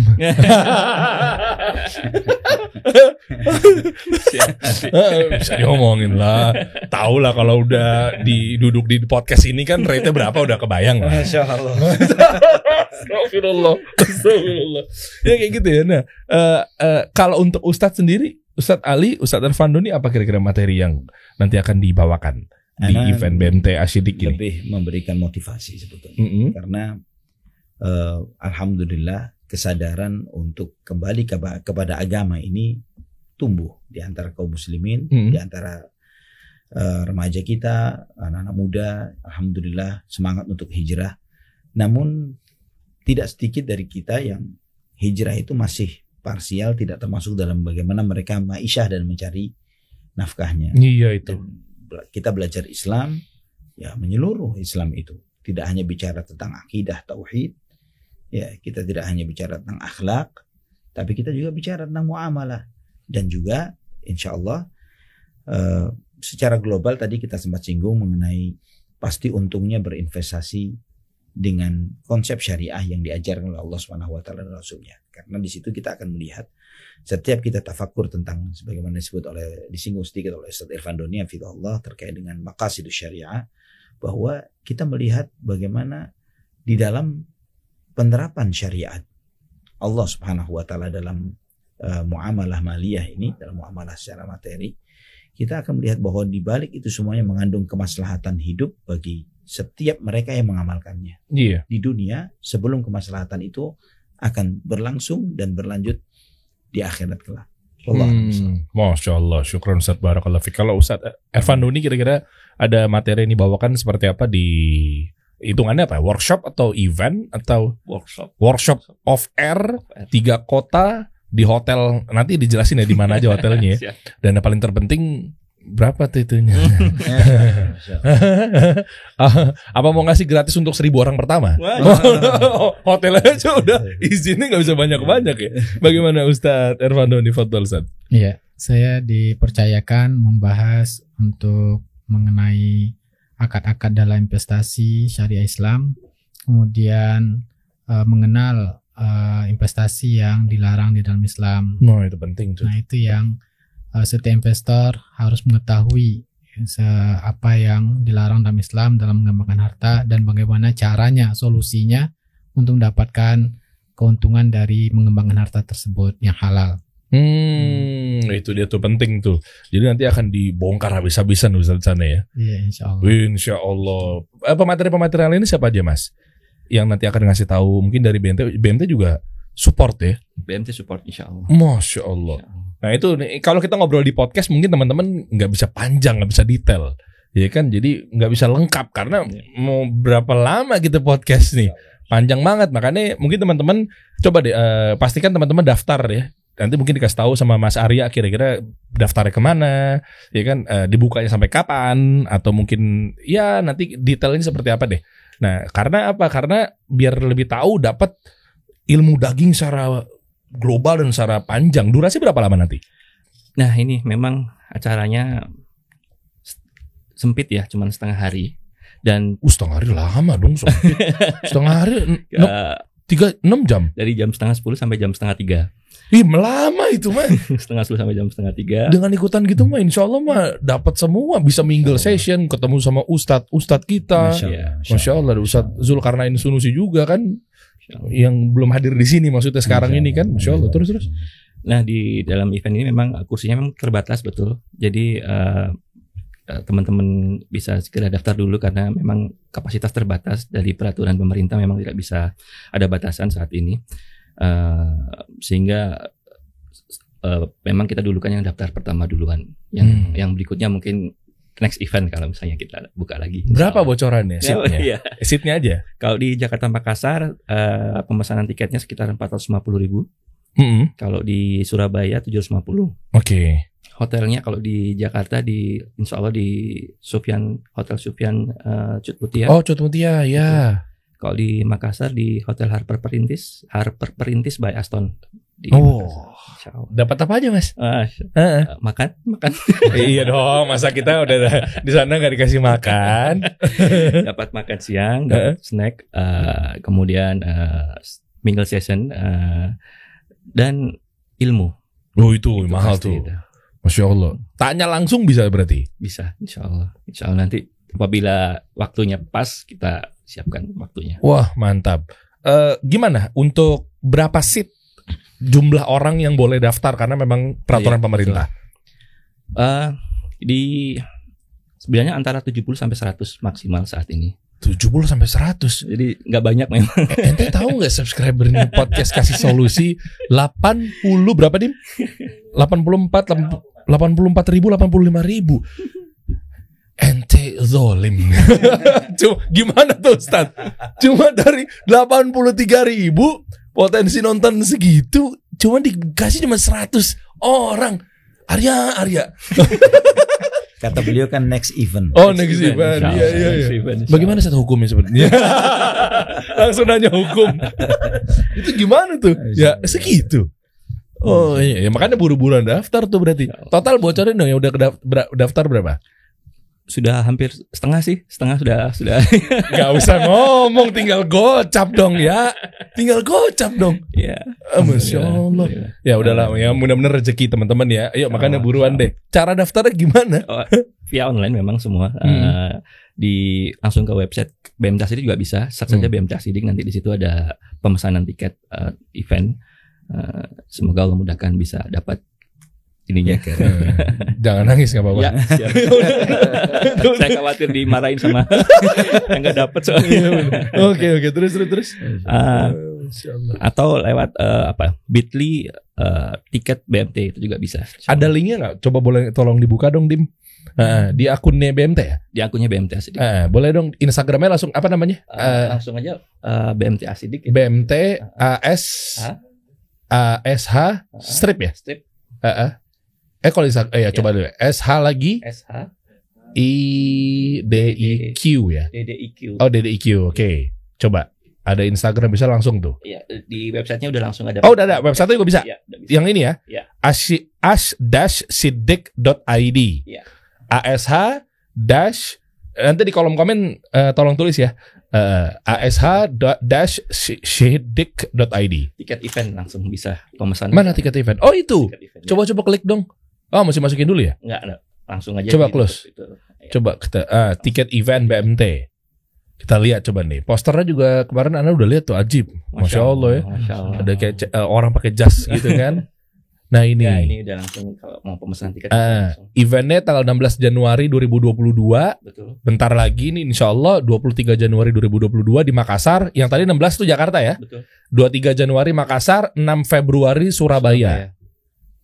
Bisa diomongin lah. Tahu lah kalau udah duduk di podcast ini kan rate-nya berapa udah kebayang lah. Masya Allah. Astagfirullah. Ya kayak gitu ya. Nah, kalau untuk Ustadz sendiri, Ustadz Ali, Ustadz Irfandoni, apa kira-kira materi yang nanti akan dibawakan di event BMT Asyidik ini? Lebih memberikan motivasi sebetulnya. Karena alhamdulillah kesadaran untuk kembali kepada agama ini tumbuh di antara kaum muslimin, di antara remaja kita, anak-anak muda. Alhamdulillah semangat untuk hijrah. Namun tidak sedikit dari kita yang hijrah itu masih parsial, tidak termasuk dalam bagaimana mereka ma'isyah dan mencari nafkahnya. Iya itu. Dan kita belajar Islam, ya menyeluruh Islam itu. Tidak hanya bicara tentang akidah, tauhid. Ya, kita tidak hanya bicara tentang akhlak, tapi kita juga bicara tentang muamalah. Dan juga insya Allah secara global tadi kita sempat singgung mengenai pasti untungnya berinvestasi dengan konsep syariah yang diajarkan oleh Allah Subhanahu wa taala dan Rasulnya. Karena di situ kita akan melihat setiap kita tafakur tentang sebagaimana disinggung sedikit oleh Ustaz Irfandoni hafizahullah terkait dengan maqasidus syariah, bahwa kita melihat bagaimana di dalam penerapan syariat Allah Subhanahu wa taala dalam muamalah maliyah ini, dalam muamalah secara materi, kita akan melihat bahwa di balik itu semuanya mengandung kemaslahatan hidup bagi setiap mereka yang mengamalkannya. Iya. Di dunia sebelum kemaslahatan itu akan berlangsung dan berlanjut di akhirat kelak. Masya Allah, syukran Ustaz, barakallahu fiik. Kalau Ustaz Irfandoni kira-kira ada materi yang dibawakan seperti apa di hitungannya apa? Workshop atau event atau workshop off air 3 kota di hotel, nanti dijelasin ya di mana aja hotelnya ya. Dan yang paling terpenting berapa tuh itunya? Apa mau ngasih gratis untuk 1.000 orang pertama? Hotel aja udah izinnya nggak bisa banyak-banyak ya. Bagaimana Ustaz Irfandoni, fadhol Ustaz? Iya, saya dipercayakan membahas untuk mengenai akad-akad dalam investasi syariah Islam, kemudian mengenal investasi yang dilarang di dalam Islam. Oh, itu penting tuh. Nah, itu yang setiap investor harus mengetahui apa yang dilarang dalam Islam dalam mengembangkan harta dan bagaimana caranya, solusinya untuk mendapatkan keuntungan dari mengembangkan harta tersebut yang halal. Itu dia tuh penting tuh. Jadi nanti akan dibongkar habis-habisan Ustaz sana ya. Iya, insyaallah. Insyaallah. Pemateri-pemateri lain ini siapa aja Mas? Yang nanti akan ngasih tahu, mungkin dari BMT juga support ya. BMT support insyaallah. Masya Allah. Nah itu kalau kita ngobrol di podcast mungkin teman-teman nggak bisa panjang, nggak bisa detail, ya kan? Jadi nggak bisa lengkap karena mau berapa lama kita podcast nih, panjang banget. Makanya mungkin teman-teman coba deh pastikan teman-teman daftar ya. Nanti mungkin dikasih tahu sama Mas Arya kira-kira daftarnya kemana, ya kan? Dibukanya sampai kapan, atau mungkin ya nanti detailnya seperti apa deh. Nah karena apa? Karena biar lebih tahu, dapat ilmu daging secara global dan secara panjang. Durasi berapa lama nanti? Nah ini memang acaranya sempit ya, cuman setengah hari. Dan setengah hari lama dong. Setengah hari 6 jam. Dari jam 2:30 sampai jam 2:30. Ih melama itu mah. 2:30 sampai jam 2:30. Dengan ikutan gitu mah insya Allah mah dapat semua. Bisa mingle session, ketemu sama ustadz kita. Masya Allah. Ada Ustadz Zulkarnain Sunusi juga kan, yang belum hadir di sini maksudnya sekarang ini kan. Masya Allah. Terus. Nah di dalam event ini memang kursinya memang terbatas betul. Jadi teman-teman bisa segera daftar dulu karena memang kapasitas terbatas dari peraturan pemerintah, memang tidak bisa ada batasan saat ini. Sehingga memang kita dulukan yang daftar pertama duluan. Yang berikutnya mungkin next event kalau misalnya kita buka lagi. Berapa bocorannya seatnya? Iya. Seatnya aja. Kalau di Jakarta Makassar pemesanan tiketnya sekitar 450.000. Kalau di Surabaya 750. Oke. Hotelnya kalau di Jakarta insya Allah di Hotel Sufyan Cut Mutia. Oh, Cut Mutia, ya. Kalau di Makassar di Hotel Harper Perintis by Aston. Dapat apa aja, Mas? Makan. Iya dong, masa kita udah di sana nggak dikasih makan. Dapat makan siang, dapat snack, kemudian mingle session dan ilmu. Oh itu mahal tuh. Itu. Masya Allah. Tanya langsung bisa berarti? Bisa, insya Allah. Insya Allah nanti apabila waktunya pas kita siapkan waktunya. Wah mantap. Gimana untuk berapa seat jumlah orang yang boleh daftar karena memang peraturan pemerintah? Sebenarnya antara 70 sampai 100 maksimal saat ini. 70 sampai 100. Jadi nggak banyak memang. Ente tahu nggak subscribernya podcast Kasih Solusi 80 berapa Dim? 84 ribu 85 ribu. Ente zolim. Cuma gimana tuh Ustaz? Cuma dari 83 ribu potensi nonton segitu cuma dikasih cuma 100 orang. Arya. Kata beliau kan next event. Oh next event. Iya. Bagaimana satu hukumnya sebenarnya? Langsung nanya hukum. Itu gimana tuh? Ya segitu. Oh iya, ya makanya buru-buruan daftar tuh berarti. Total bocorin dong yang udah daftar berapa? Sudah hampir setengah sudah. Gak usah ngomong, tinggal gocap dong ya. Iya. Masya Allah. Ya udahlah, ya mudah-mudahan rezeki teman-teman ya. Ayo makanya buruan deh. Cara daftarnya gimana? Via online memang semua. Langsung ke website BMT Asidik juga bisa. Search saja BMT Asidik, nanti di situ ada pemesanan tiket event. Semoga Allah mudahkan bisa dapat ininya. Jangan nangis nggak apa-apa. Ya, saya khawatir dimarahin sama yang nggak dapat soalnya. Oke terus. Atau lewat Bitly tiket BMT itu juga bisa. Ada linknya nggak? Coba boleh tolong dibuka dong Dim. Di akunnya BMT ya? Di akunnya BMT Asidik. Boleh dong Instagramnya langsung apa namanya? Langsung aja BMT Asidik. BMT ASH strip ya? Strip. Kalau ya coba dulu. SH lagi. SH IDIQ ya. DDIQ. Oh DDIQ. Oke. Coba. Ada Instagram bisa langsung tuh. Iya, di websitenya udah langsung ada. Oh udah ada. Websitenya juga bisa. Ya, bisa. Yang ini ya. Ya. ash-sidik.id. Ya. ASH- nanti di kolom komen tolong tulis ya. ash-sidik.id. Tiket event langsung bisa pemesanan. Mana tiket event? Oh itu. Event, coba klik dong. Oh masih masukin dulu ya? Enggak, langsung aja. Coba close. Coba kita tiket event BMT. Kita lihat coba nih. Posternya juga kemarin Anda udah lihat tuh, ajib. Masya Allah ya. Masya Allah. Ada kayak orang pakai jas gitu kan. Nah ini. Ya, ini udah langsung kalau mau pemesanan tiket. Eventnya tanggal 16 Januari 2022. Betul. Bentar lagi nih insya Allah 23 Januari 2022 di Makassar. Yang tadi 16 tuh Jakarta ya. Betul. 23 Januari Makassar, 6 Februari Surabaya.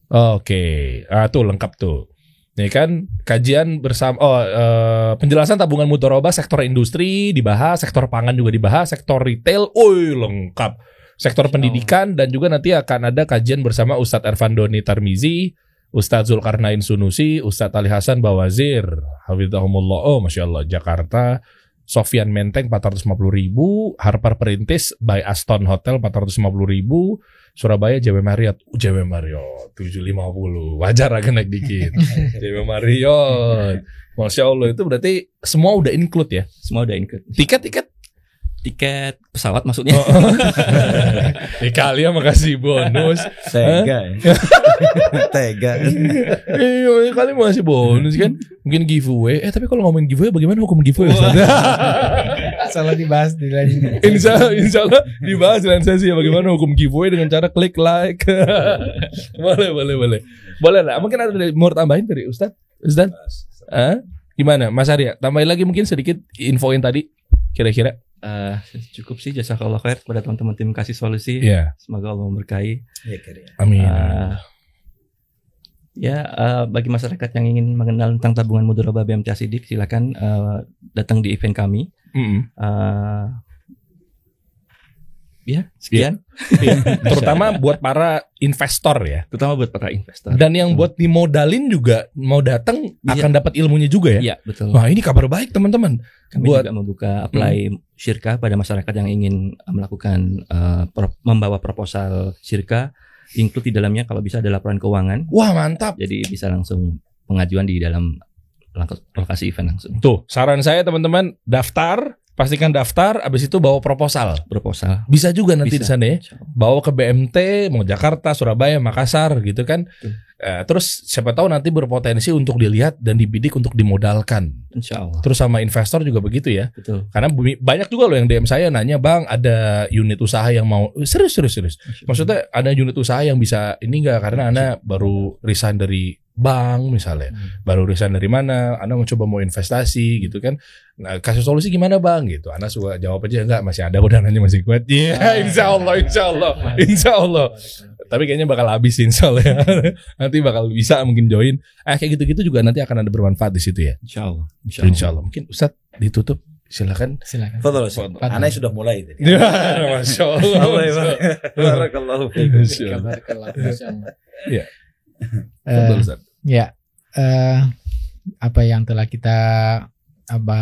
Oke. Tuh lengkap tuh. Ini kan kajian bersama penjelasan tabungan mudharabah sektor industri dibahas, sektor pangan juga dibahas, sektor retail, lengkap. Sektor pendidikan dan juga nanti akan ada kajian bersama Ustadz Ervandoni Tarmizi, Ustadz Zulkarnain Sunusi, Ustadz Ali Hasan Bawazir, hafizahumullah. Masya Allah. Jakarta, Sofyan Menteng 450.000, Harper Perintis by Aston Hotel 450.000, Surabaya JW Marriott 750, wajar agak naik dikit. JW Marriott, Masya Allah, itu berarti semua udah include ya? Semua udah include. Tiket pesawat maksudnya. Kalian makasih bonus. Tega. Iya, kalian mau kasih bonus kan? Mungkin giveaway. Tapi kalau ngomongin giveaway, bagaimana hukum giveaway? Salah dibahas di lain. Insya Allah dibahas di lain sesi ya, bagaimana hukum giveaway dengan cara klik like. Boleh. Boleh lah. Mungkin ada mau tambahin dari Ustaz? Gimana Mas Arya? Tambahin lagi mungkin sedikit infoin tadi kira-kira. Cukup sih, jazakallah khair kepada teman-teman tim Kasih Solusi. Yeah. Semoga Allah memberkahi. Amin. Ya, bagi masyarakat yang ingin mengenal tentang tabungan mudharabah BMTA Sidik, silakan datang di event kami. Ya, sekian. Terutama buat para investor ya. Terutama buat para investor. Dan yang buat dimodalin juga mau datang akan dapat ilmunya juga ya. Iya, betul. Wah, ini kabar baik teman-teman. Kami juga membuka apply syirkah pada masyarakat yang ingin melakukan membawa proposal syirkah, include di dalamnya kalau bisa ada laporan keuangan. Wah, mantap. Jadi bisa langsung pengajuan di dalam lokasi event langsung. Tuh, saran saya teman-teman, daftar, pastikan daftar, abis itu bawa proposal. Bisa juga nanti di sana ya. Bawa ke BMT, mau Jakarta, Surabaya, Makassar gitu kan. Terus siapa tahu nanti berpotensi untuk dilihat dan dibidik untuk dimodalkan. Insya Allah. Terus sama investor juga begitu ya. Betul. Karena banyak juga loh yang DM saya nanya, Bang, ada unit usaha yang mau serius. Maksudnya ada unit usaha yang bisa ini enggak, karena Ana baru resign dari bank misalnya, baru resign dari mana, Ana mau investasi gitu kan. Nah, kasih solusi gimana Bang gitu. Ana suka jawab aja, enggak, masih ada dananya masih kuat. Insya Allah. Tapi kayaknya bakal habis soalnya. Nanti bakal bisa mungkin join. Kayak gitu-gitu juga nanti akan ada bermanfaat di situ ya. Insya Allah. Mungkin Ustadz ditutup. Silakan. Fadhal. Ana sudah mulai tadi. Masya Allah. Barakallahu fiikum. Ya. Apa yang telah kita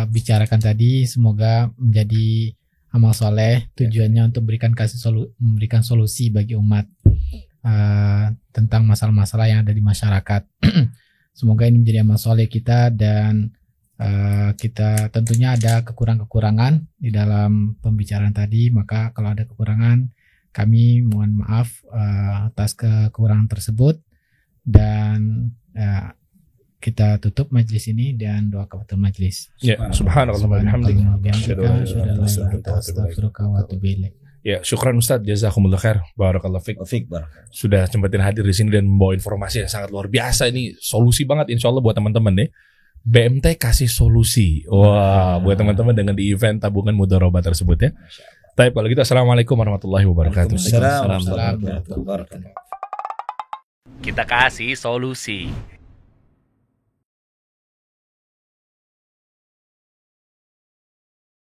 bicarakan tadi semoga menjadi amal soleh, tujuannya untuk memberikan solusi bagi umat tentang masalah-masalah yang ada di masyarakat. Semoga ini menjadi amal soleh kita, dan kita tentunya ada kekurangan di dalam pembicaraan tadi. Maka kalau ada kekurangan, kami mohon maaf atas kekurangan tersebut, dan kita tutup majelis ini dan doa kafatul majelis. Ya, subhanallah wa bihamdihi. Ya, syukran Ustaz, jazakumullah khair, barakallahu fiik. Sudah sempetin hadir di sini dan membawa informasi yang sangat luar biasa. Ini solusi banget insyaallah buat teman-teman deh. BMT kasih solusi. Wah, buat teman-teman dengan di event tabungan mudharabah tersebut ya. Baik, kalau gitu assalamualaikum warahmatullahi wabarakatuh. Waalaikumsalam warahmatullahi wabarakatuh. Kita kasih solusi.